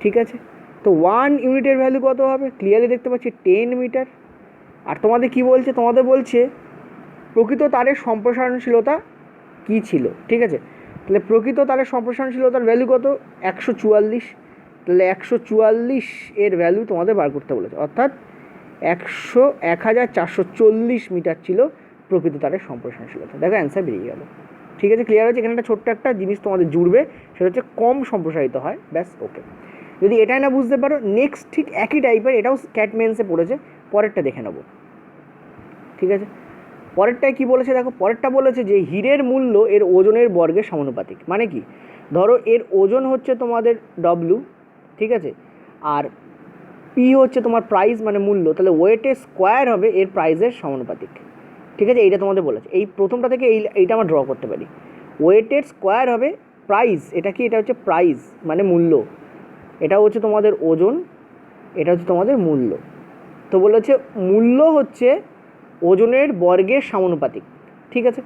ঠিক আছে, তো 1 ইউনিটের ভ্যালু কত হবে, ক্লিয়ারলি দেখতে পাচ্ছি 10 মিটার। আর তোমাদের কি বলছে, তোমাদের বলছে প্রকৃত তারের সম্প্রসারণশীলতা কী ছিল। ঠিক আছে, তাহলে প্রকৃত তারের সম্প্রসারণশীলতার ভ্যালু কত, 144। তাহলে 144 এর ভ্যালু তোমাদের বার করতে বলেছে, অর্থাৎ 1440 মিটার ছিল প্রকৃত তারের সম্প্রসারণশীলতা। দেখো অ্যান্সার বেরিয়ে গেল। ঠিক আছে, ক্লিয়ার হচ্ছে, এখানে একটা ছোট্ট একটা জিনিস তোমাদের জুড়বে, সেটা হচ্ছে কম সম্প্রসারিত হয়, ব্যাস। ওকে, যদি এটাই না বুঝতে পারো, নেক্সট ঠিক একই টাইপের, এটাও ক্যাটমেন্সে পড়েছে, পরেরটা দেখে নেবো। ঠিক আছে, পরেরটায় কী বলেছে দেখো, পরেরটা বলেছে যে হীরের মূল্য এর ওজনের বর্গের সমানুপাতিক। মানে কি, ধরো এর ওজন হচ্ছে তোমাদের ডব্লু, ঠিক আছে, আর পি হচ্ছে তোমার প্রাইস মানে মূল্য, তাহলে ওয়েটের স্কোয়ার হবে এর প্রাইসের সমানুপাতিক। ঠিক আছে, এইটা তোমাদের বলেছে, এই প্রথমটা থেকে এইটা আমরা ড্র করতে পারি, ওয়েটের স্কোয়ার হবে প্রাইস, এটা কি, এটা হচ্ছে প্রাইস মানে মূল্য, এটা হচ্ছে তোমাদের ওজন, এটা হচ্ছে তোমাদের মূল্য। তো বলেছে মূল্য হচ্ছে ওজনের বর্গের সমানুপাতিক। ঠিক আছে,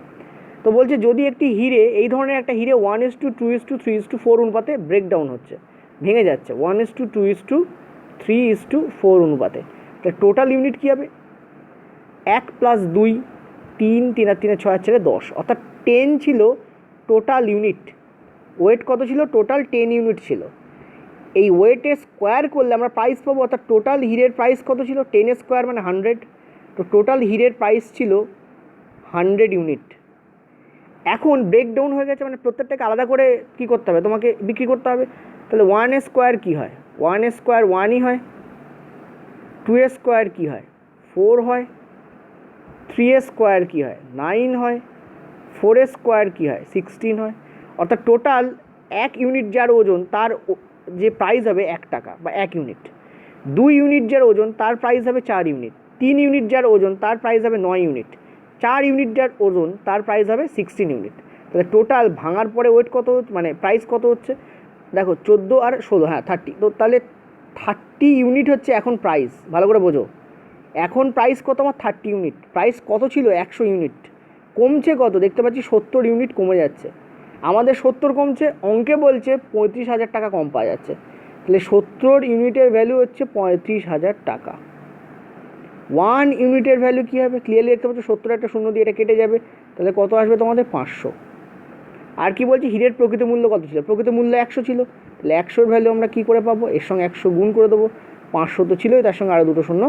তো বলছে যদি একটি হিরে, এই ধরনের একটা হিরে 1:2:3:4 অনুপাতে ব্রেকডাউন হচ্ছে, ভেঙে যাচ্ছে 1:2:3:4 অনুপাতে, তাহলে টোটাল ইউনিট কী হবে, 1 + 2 3, 3 আর 3 6 আর 4 10, অর্থাৎ 10 ছিল টোটাল ইউনিট। ওয়েট কত ছিল, টোটাল 10 ইউনিট ছিল। এই ওয়েটের স্কোয়ার করলে আমরা প্রাইস পাবো, অর্থাৎ টোটাল হিরের প্রাইস কত ছিল, 10 স্কোয়ার মানে 100, তো টোটাল হিরের প্রাইস ছিল 100 ইউনিট। এখন ব্রেকডাউন হয়ে গেছে মানে প্রত্যেকটাকে আলাদা করে কী করতে হবে, তোমাকে বিক্রি করতে হবে। তাহলে 1 স্কোয়ার কী হয়, 1 স্কোয়ার 1ই হয়, 2 স্কোয়ার কী হয় 4 হয়, 3 স্কোয়ার কী হয় 9 হয়, 4 স্কোয়ার কী হয় 16 হয়। অর্থাৎ টোটাল 1 ইউনিট যার ওজন তার যে প্রাইস হবে 1 টাকা বা 1 ইউনিট। 2 ইউনিট যার ওজন তার প্রাইস হবে 4 ইউনিট, 3 ইউনিট যার ওজন তার প্রাইস হবে 9 ইউনিট, 4 ইউনিট যার ওজন তার প্রাইস হবে 16 ইউনিট। তাহলে টোটাল ভাঙার পরে ওয়েট কত, মানে প্রাইস কত হচ্ছে, দেখো 14 আর 16, হ্যাঁ 30, তো তাহলে 30 ইউনিট হচ্ছে এখন প্রাইস, ভালো করে বোঝো, এখন প্রাইস কত আমার 30 ইউনিট। প্রাইস কত ছিল 100 ইউনিট, কমছে কত দেখতে পাচ্ছি 70 ইউনিট কমে যাচ্ছে, আমাদের 70 কমছে, অঙ্কে বলছে 35,000 টাকা কম পাওয়া যাচ্ছে। তাহলে 70 ইউনিটের ভ্যালু হচ্ছে 35,000 টাকা। 1 ইউনিটের ভ্যালু কী হবে, ক্লিয়ারলি দেখতে পাচ্ছ 70 একটা শূন্য দিয়ে এটা কেটে যাবে, তাহলে কত আসবে তোমাদের 500। আর কি বলছি, হীরের প্রকৃত মূল্য কত ছিল, প্রকৃত মূল্য 100 ছিল, তাহলে 100-র ভ্যালু আমরা কী করে পাবো, এর সঙ্গে 100 গুণ করে দেবো, 500 তো ছিলই, তার সঙ্গে আরও দুটো শূন্য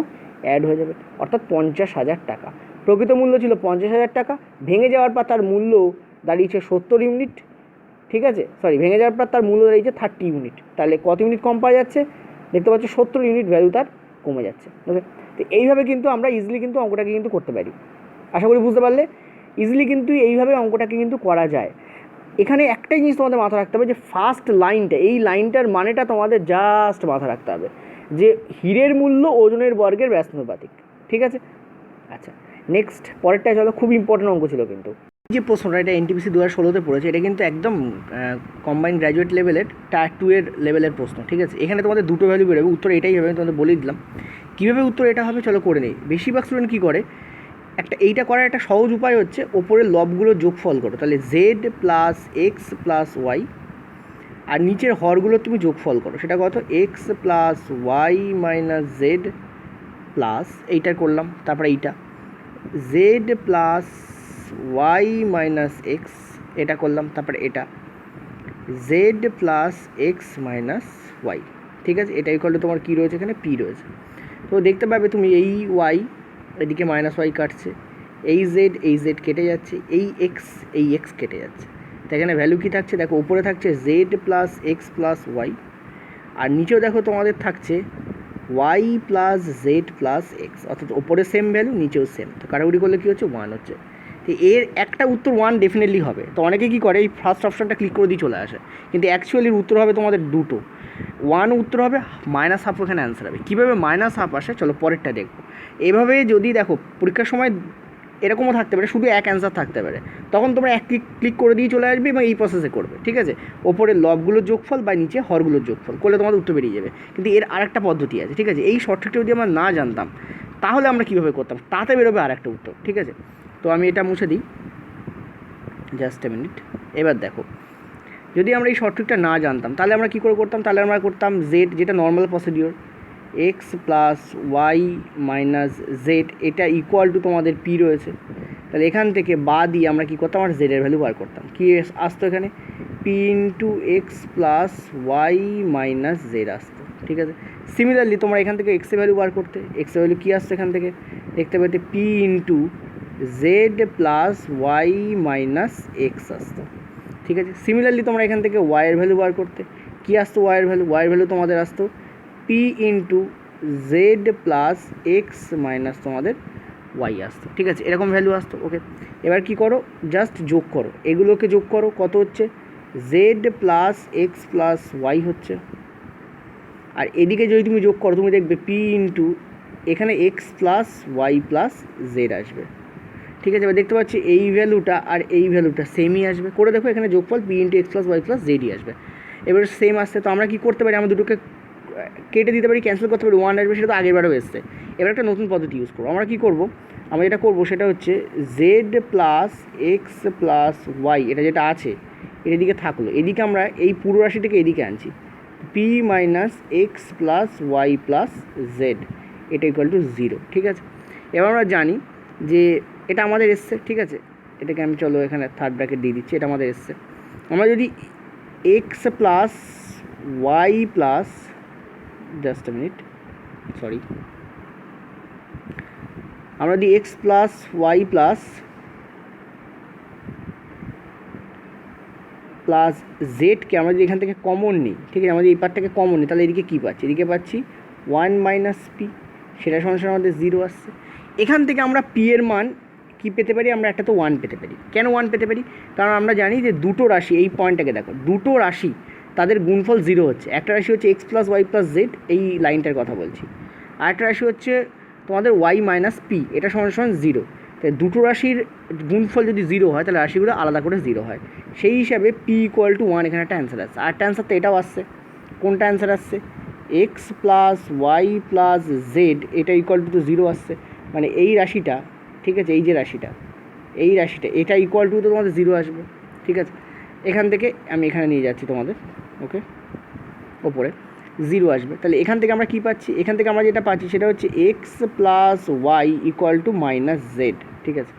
অ্যাড হয়ে যাবে, অর্থাৎ 50,000 টাকা। প্রকৃত মূল্য ছিল 50,000 টাকা, ভেঙে যাওয়ার পর তার মূল্য দাঁড়িয়েছে 70 ইউনিট। ঠিক আছে, সরি, ভেঙে যাওয়ার পর তার মূল্য দাঁড়িয়েছে 30 ইউনিট, তাহলে কত ইউনিট কম পাওয়া যাচ্ছে দেখতে পাচ্ছি 70 ইউনিট ভ্যালু তার কমে যাচ্ছে। ওকে, তো এইভাবে কিন্তু আমরা ইজিলি কিন্তু অঙ্কটাকে কিন্তু করতে পারি। আশা করি বুঝতে পারলে। ইজিলি কিন্তু এইভাবে অঙ্কটাকে কিন্তু করা যায়। এখানে একটাই জিনিস তোমাদের মাথা রাখতে হবে যে ফার্স্ট লাইনটা, এই লাইনটার মানেটা তোমাদের জাস্ট মাথা রাখতে হবে যে হীরের মূল্য ওজনের বর্গের ব্যস্তানুপাতিক। ঠিক আছে? আচ্ছা, নেক্সট পরেরটা চলো, খুব ইম্পর্টেন্ট অঙ্ক ছিল কিন্তু। যে প্রশ্নটা, এটা এনটিপিসি 2016-তে পড়েছে, এটা কিন্তু একদম কম্বাইন্ড গ্র্যাজুয়েট লেভেলের টায়ার 2 এর লেভেলের প্রশ্ন। ঠিক আছে? এখানে তোমাদের দুটো ভ্যালু বেরোবে, উত্তর এটাই হবে, আমি তোমাদের বলেই দিলাম কীভাবে উত্তর এটা হবে। চলো করে নেই। বেশিরভাগ স্টুডেন্ট কী করে, এইটা করার একটা সহজ উপায় হচ্ছে ওপরের লবগুলো যোগফল করো, তাহলে z plus x plus y, আর নিচের হরগুলো তুমি যোগফল করো, সেটা কত, x plus y minus z plus এইটা করলাম, তারপরে এইটা z plus y minus x এটা করলাম, তারপরে এটা z plus x minus y. ঠিক আছে? এটা ইকুয়াল টু তোমার কী রয়েছে, এখানে পি রয়েছে। তো দেখতে পাবে তুমি এই ওয়াই এদিকে মাইনাস ওয়াই কাটছে, এই জেড কেটে যাচ্ছে, এই এক্স কেটে যাচ্ছে। তো এখানে ভ্যালু কী থাকছে দেখো, উপরে থাকছে z plus x plus y, আর নিচেও দেখো তোমাদের থাকছে y plus z plus x, অর্থাৎ ওপরে সেম ভ্যালু, নিচেও সেম। তো কাটাকুটি করলে কী হচ্ছে, 1 হচ্ছে। তো এর একটা উত্তর 1 ডেফিনেটলি হবে। তো অনেকে কী করে, এই ফার্স্ট অপশানটা ক্লিক করে দিয়ে চলে আসে, কিন্তু অ্যাকচুয়ালির উত্তর হবে তোমাদের দুটো, 1 উত্তর হবে, -1/2 এখানে অ্যান্সার হবে। কীভাবে -1/2 আসে চলো পরেরটা দেখবো। এভাবে যদি দেখো পরীক্ষার সময় এরকমও থাকতে পারে, শুধু এক অ্যান্সার থাকতে পারে, তখন তোমরা এক ক্লিক করে দিয়ে চলে আসবে এবং এই প্রসেসে করবে। ঠিক আছে? ওপরে লবগুলোর যোগফল বা নিচে হরগুলোর যোগফল করলে তোমাদের উত্তর বেরিয়ে যাবে। কিন্তু এর আরেকটা পদ্ধতি আছে। ঠিক আছে? এই শর্টকাটটা যদি আমরা না জানতাম তাহলে আমরা কীভাবে করতাম, তাতে বেরোবে আরেকটা উত্তর। ঠিক আছে? তো আমি এটা মুছে দিই, জাস্ট এ মিনিট। এবার দেখো, যদি আমরা এই শর্টকাটটা না জানতাম তাহলে আমরা কী করে করতাম, তাহলে আমরা করতাম জেড, যেটা normal procedure, x plus y minus z, এটা ইকুয়াল টু তোমাদের পি রয়েছে। তাহলে এখান থেকে বা দিয়ে আমরা কী করতাম, আমরা জেডের ভ্যালু বার করতাম। কী আসতো এখানে, p into x plus y minus z আসতো। ঠিক আছে? সিমিলারলি তোমরা এখান থেকে এক্সের ভ্যালু বার করতে, এক্সের ভ্যালু কী আসতো এখান থেকে, দেখতে পেতে p into z plus y minus x আসতো। ঠিক আছে? সিমিলারলি তোমরা এখান থেকে ওয়াইয়ের ভ্যালু বার করতে, কী আসতো ওয়াইয়ের ভ্যালু তোমাদের আসতো P into z plus x minus তোমাদের ওয়াই আসতো। ঠিক আছে? এরকম ভ্যালু আসতো। ওকে, এবার কী করো, জাস্ট যোগ করো, এগুলোকে যোগ করো, কত হচ্ছে, z plus x plus y হচ্ছে। আর এদিকে যদি তুমি যোগ করো, তুমি দেখবে পি ইন্টু এখানে x plus y plus z আসবে। ঠিক আছে? এবার দেখতে পাচ্ছি এই ভ্যালুটা আর এই ভ্যালুটা সেমই আসবে। করে দেখো, এখানে যোগফল p into x plus y plus জেডই আসবে। এবার সেম আসছে, তো আমরা কী করতে পারি, আমরা দুটোকে কেটে দিতে পারি, ক্যান্সেল করতে পারি, 1 আসবে, সেটা তো আগেরবারও এসছে। এবার একটা নতুন পদ্ধতি ইউজ করবো। আমরা কী করবো, আমরা যেটা করবো সেটা হচ্ছে z plus x plus y, এটা যেটা আছে এটা এদিকে থাকলো, এদিকে আমরা এই পুরো রাশিটাকে এদিকে আনছি, p minus x plus y plus z, এটা ইকুয়াল টু 0। ঠিক আছে? এবার আমরা জানি যে এটা আমাদের এসছে। ঠিক আছে? এটাকে আমি চলো এখানে থার্ড ব্র্যাকেট দিয়ে দিচ্ছি, এটা আমাদের এসছে। আমরা যদি x plus y plus, just a minute, sorry, আমরা যদি এক্স প্লাস ওয়াই প্লাস জেডকে আমরা যদি এখান থেকে কমন নিই, ঠিক আছে, আমাদের এই পার্টটাকে কমন নিই, তাহলে এদিকে কী পাচ্ছি, এদিকে পাচ্ছি 1 মাইনাস পি, সেটা সঙ্গে আমাদের 0 আসছে। এখান থেকে আমরা পি এর মান কী পেতে পারি, আমরা একটা তো 1 পেতে পারি। কেন 1 পেতে পারি, কারণ আমরা জানি যে দুটো রাশি, এই পয়েন্টটাকে দেখো, দুটো রাশি তাদের গুণফল 0 হচ্ছে। একটা রাশি হচ্ছে x plus y plus z, এই লাইনটার কথা বলছি, আর একটা রাশি হচ্ছে তোমাদের ওয়াই মাইনাস পি, এটা সমান 0। তাই দুটো রাশির গুণফল যদি 0 হয় তাহলে রাশিগুলো আলাদা করে 0 হয়। সেই হিসাবে পি ইকুয়াল টু 1 এখানে একটা অ্যান্সার আসছে। আর একটা অ্যান্সার তো এটাও আসছে। কোনটা অ্যান্সার আসছে, x plus y plus z, এটা ইকুয়াল টু 0 আসছে, মানে এই রাশিটা, ঠিক আছে, এই যে রাশিটা, এই রাশিটা, এটা ইকুয়াল টু তো তোমাদের 0 আসবে। ঠিক আছে? এখান থেকে আমি এখানে নিয়ে যাচ্ছি তোমাদের, ওকে, ওপরে 0 আসবে। তাহলে এখান থেকে আমরা কী পাচ্ছি, এখান থেকে আমরা যেটা পাচ্ছি সেটা হচ্ছে x plus y equal to minus z. ঠিক আছে?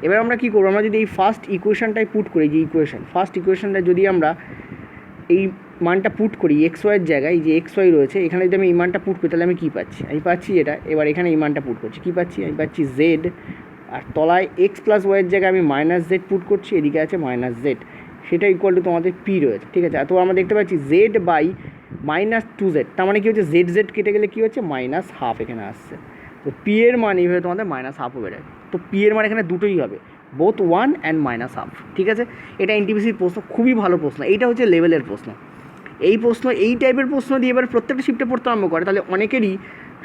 এবার আমরা কী করবো, আমরা যদি এই ফার্স্ট ইকুয়েশনটাই পুট করি, যে ইকুয়েশন, ফার্স্ট ইকুয়েশনটা যদি আমরা এই মানটা পুট করি এক্স ওয়াইয়ের জায়গায়, এই যে এক্স ওয়াই রয়েছে, এখানে যদি আমি এই মানটা পুট করি তাহলে আমি কী পাচ্ছি, আমি পাচ্ছি এটা। এবার এখানে এই মানটা পুট করছি, কী পাচ্ছি, আমি পাচ্ছি জেড, আর তলায় এক্স প্লাস ওয়াইয়ের জায়গায় আমি মাইনাস জেড পুট করছি, এদিকে আছে মাইনাস জেড, সেটা ইকুয়াল টু তোমাদের পি রয়েছে। ঠিক আছে? তো আমরা দেখতে পাচ্ছি জেড বাই মাইনাস 2z, তার মানে কী হচ্ছে, জেড কেটে গেলে কী হচ্ছে, -1/2 এখানে আসছে। তো পি এর মান এইভাবে তোমাদের -1/2 বেরোয়। তো পি এর মান এখানে দুটোই হবে, বোথ 1 অ্যান্ড -12, ঠিক আছে। এটা এনটিপিসির প্রশ্ন, খুবই ভালো প্রশ্ন, এইটা হচ্ছে লেভেলের প্রশ্ন। এই প্রশ্ন, এই টাইপের প্রশ্ন দিয়ে এবার প্রত্যেকটা শিফটে পড়তে আরম্ভ করে, তাহলে অনেকেরই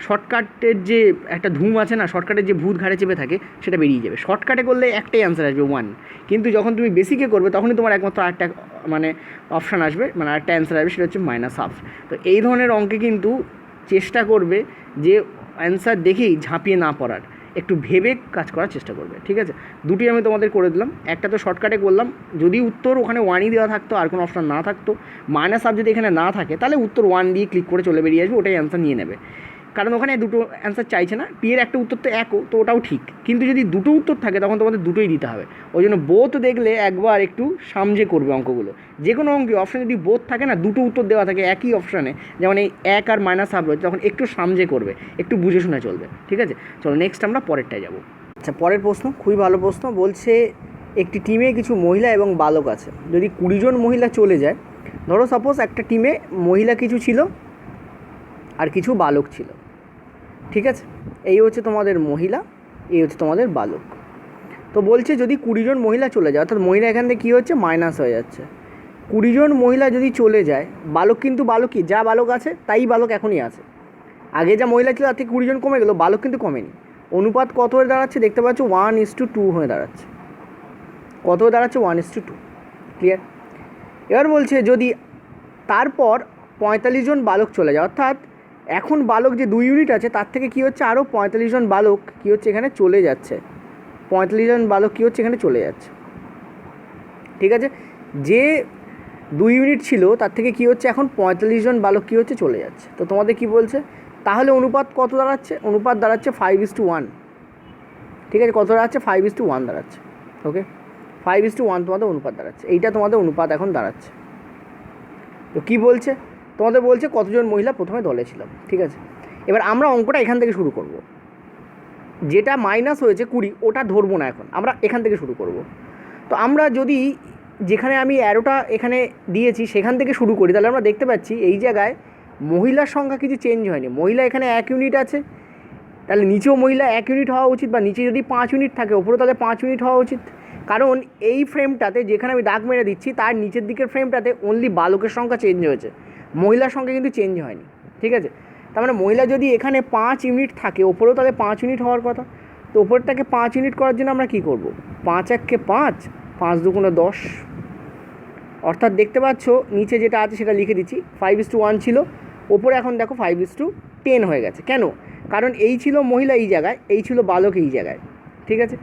শর্টকাটের যে একটা ধুম আছে না, শর্টকাটের যে ভূত ঘাড়ে চেপে থাকে সেটা বেরিয়ে যাবে। শর্টকাটে করলে একটাই অ্যান্সার আসবে 1, কিন্তু যখন তুমি বেসিকে করবে তখনই তোমার একমাত্র আরেকটা মানে অপশান আসবে, মানে আরেকটা অ্যান্সার আসবে, সেটা হচ্ছে -12। তো এই ধরনের অঙ্কে কিন্তু চেষ্টা করবে যে অ্যান্সার দেখেই ঝাঁপিয়ে না পড়ার, একটু ভেবে কাজ করার চেষ্টা করবে, ঠিক আছে। দুটি আমি তোমাদের করে দিলাম, একটা তো শর্টকাটে করলাম, যদি উত্তর ওখানে 1ই দেওয়া থাকতো আর কোনো অপশান না থাকতো, -12 যদি এখানে না থাকে তাহলে উত্তর 1 দিয়ে ক্লিক করে চলে বেরিয়ে আসবে, ওটাই অ্যান্সার নিয়ে নেবে, কারণ ওখানে দুটো অ্যান্সার চাইছে না। পি এর একটা উত্তর তো একও, তো ওটাও ঠিক, কিন্তু যদি দুটো উত্তর থাকে তখন তোমাদের দুটোই দিতে হবে। ওই জন্য বোথ দেখলে একবার একটু সামঝে করবে অঙ্কগুলো। যে কোনো অঙ্কে অপশান যদি বোথ থাকে না, দুটো উত্তর দেওয়া থাকে একই অপশানে, যেমন এই 1 আর -12 রয়েছে, তখন একটু সামঝে করবে, একটু বুঝে শুনে চলবে, ঠিক আছে। চলো নেক্সট আমরা পরেরটায় যাব। আচ্ছা, পরের প্রশ্ন খুবই ভালো প্রশ্ন। বলছে একটি টিমে কিছু মহিলা এবং বালক আছে, যদি 20 জন মহিলা চলে যায়, ধরো সাপোজ একটা টিমে মহিলা কিছু ছিল আর কিছু বালক ছিল, ঠিক আছে। এই হচ্ছে তোমাদের মহিলা, এই হচ্ছে তোমাদের বালক। তো বলছে যদি 20 জন মহিলা চলে যায়, অর্থাৎ মহিলা এখান থেকে কী হচ্ছে, মাইনাস হয়ে যাচ্ছে। 20 জন মহিলা যদি চলে যায়, বালক কিন্তু বালকই, যা বালক আছে তাই বালক এখনই আছে। আগে যা মহিলা ছিল তার থেকে 20 জন কমে গেল, বালক কিন্তু কমেনি। অনুপাত কত হয়ে দাঁড়াচ্ছে দেখতে পাচ্ছ, 1:2 হয়ে দাঁড়াচ্ছে। কত হয়ে দাঁড়াচ্ছে, 1:2, ক্লিয়ার। এবার বলছে যদি তারপর 45 জন বালক চলে যায়, অর্থাৎ এখন বালক যে 2 ইউনিট আছে তার থেকে কী হচ্ছে, আরও 45 জন বালক কী হচ্ছে, এখানে চলে যাচ্ছে। 45 জন বালক কী হচ্ছে, এখানে চলে যাচ্ছে, ঠিক আছে। যে 2 ইউনিট ছিল তার থেকে কী হচ্ছে, এখন 45 জন বালক কী হচ্ছে, চলে যাচ্ছে। তো তোমাদের কী বলছে, তাহলে অনুপাত কত দাঁড়াচ্ছে, অনুপাত দাঁড়াচ্ছে 5:1, ঠিক আছে। কত দাঁড়াচ্ছে, 5:1 দাঁড়াচ্ছে, ওকে। 5:1 তোমাদের অনুপাত দাঁড়াচ্ছে, এইটা তোমাদের অনুপাত এখন দাঁড়াচ্ছে। তো কী বলছে, তোমাদের বলছে কতজন মহিলা প্রথমে দলে ছিল, ঠিক আছে। এবার আমরা অঙ্কটা এখান থেকে শুরু করব, যেটা মাইনাস হয়েছে 20 ওটা ধরবো না, এখন আমরা এখান থেকে শুরু করব। তো আমরা যদি যেখানে আমি অ্যারোটা এখানে দিয়েছি সেখান থেকে শুরু করি, তাহলে আমরা দেখতে পাচ্ছি এই জায়গায় মহিলার সংখ্যা কিছু চেঞ্জ হয়নি। মহিলা এখানে 1 ইউনিট আছে, তাহলে নিচেও মহিলা 1 ইউনিট হওয়া উচিত, বা নিচে যদি 5 ইউনিট থাকে ওপরে তাহলে 5 ইউনিট হওয়া উচিত। কারণ এই ফ্রেমটাতে যেখানে আমি দাগ মেরে দিচ্ছি তার নিচের দিকের ফ্রেমটাতে অনলি বালকের সংখ্যা চেঞ্জ হয়েছে, মহিলার সংখ্যা কিন্তু চেঞ্জ হয়নি, ঠিক আছে। তার মানে মহিলা যদি এখানে 5 ইউনিট থাকে, ওপরেও তাহলে 5 ইউনিট হওয়ার কথা। তো ওপরটাকে 5 ইউনিট করার জন্য আমরা কী করব, 5 1 5, 5 2 10, অর্থাৎ দেখতে পাচ্ছ নিচে যেটা আছে সেটা লিখে দিচ্ছি, 5:1 ছিল, ওপরে এখন দেখো 5:10 হয়ে গেছে। কেন, কারণ এই ছিল মহিলা এই জায়গায়, এই ছিল বালক এই জায়গায়, ঠিক আছে।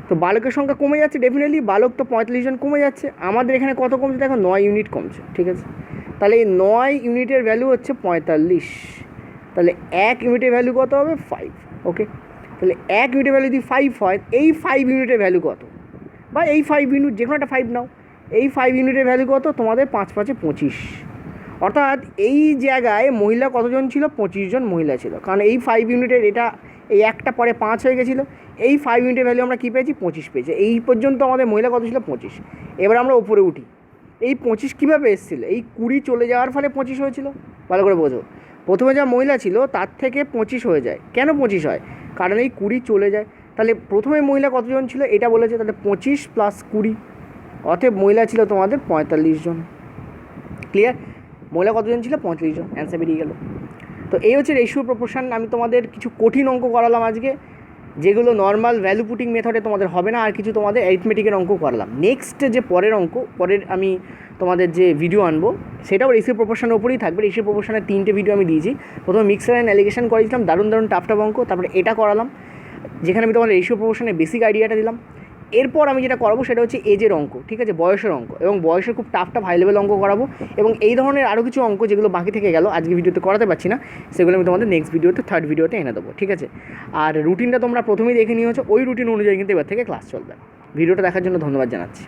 তো বালকের সংখ্যা কমে যাচ্ছে ডেফিনেটলি, বালক তো 45 জন কমে যাচ্ছে, আমাদের এখানে কত কমছে দেখো, 9 ইউনিট কমছে, ঠিক আছে। তাহলে এই 9 ইউনিটের ভ্যালু হচ্ছে 45, তাহলে 1 ইউনিটের ভ্যালু কত হবে, 5, ওকে। তাহলে 1 ইউনিটের ভ্যালু যদি 5 হয়, এই 5 ইউনিটের ভ্যালু কত, বা এই 5 ইউনিট যে কোনো একটা 5 নাও, এই 5 ইউনিটের ভ্যালু কত, তোমাদের 5 5 25, অর্থাৎ এই জায়গায় মহিলা কতজন ছিল, 25 জন মহিলা ছিল, কারণ এই 5 ইউনিটের এটা এই একটা পরে 5 হয়ে গেছিলো, এই 5 ইউনিটের ভ্যালু আমরা কী পেয়েছি, 25 পেয়েছি। এই পর্যন্ত আমাদের মহিলা কত ছিল, 25। এবার আমরা উপরে উঠি, এই 25 কীভাবে এসেছিলো, এই 20 চলে যাওয়ার ফলে 25 হয়েছিল, ভালো করে বোঝো। প্রথমে যা মহিলা ছিল তার থেকে 25 হয়ে যায়, কেন 25 হয়, কারণ এই 20 চলে যায়। তাহলে প্রথমে মহিলা কতজন ছিল এটা বলেছে, তাহলে 25 + 20, অতএব মহিলা ছিল তোমাদের 45 জন, ক্লিয়ার। মহিলা কতজন ছিল, 45 জন, অ্যান্সার বেরিয়ে গেল। তো এই হচ্ছে রেশিও প্রপোর্শন। আমি তোমাদের কিছু কঠিন অঙ্ক করালাম আজকে, যেগুলো নর্মাল ভ্যালু পুটিং মেথডে তোমাদের হবে না, আর কিছু তোমাদের অ্যারিথমেটিকের অঙ্ক করালাম। নেক্সট যে পরের অঙ্ক, পরের আমি তোমাদের যে ভিডিও আনবো সেটাও রেশিও প্রপোর্শনের উপরেই থাকবে। রেশিও প্রপোর্শনের 3টে ভিডিও আমি দিয়েছি। প্রথমে মিক্সার অ্যান্ড অ্যালিগেশন করেছিলাম, দারুণ দারুণ টাফ অঙ্ক, তারপরে এটা করালাম যেখানে আমি তোমাদের রেশিও প্রপোর্শনের বেসিক আইডিয়াটা দিলাম। এরপর আমি যেটা করাবো সেটা হচ্ছে এজের অঙ্ক, ঠিক আছে, বয়সের অঙ্ক, এবং বয়সের খুব টাফ হাই লেভেল অঙ্ক করাবো। এবং এই ধরনের আরও কিছু অঙ্ক যেগুলো বাকি থেকে গেল আজকে ভিডিওতে করাতে পারছি না, সেগুলো আমি তোমাদের নেক্সট ভিডিওতে, থার্ড ভিডিওতে এনে দেবো, ঠিক আছে। আর রুটিনটা তোমরা প্রথমেই দেখে নিয়েছো, ওই রুটিন অনুযায়ী কিন্তু এবার থেকে ক্লাস চলবে। ভিডিওটা দেখার জন্য ধন্যবাদ জানাচ্ছি।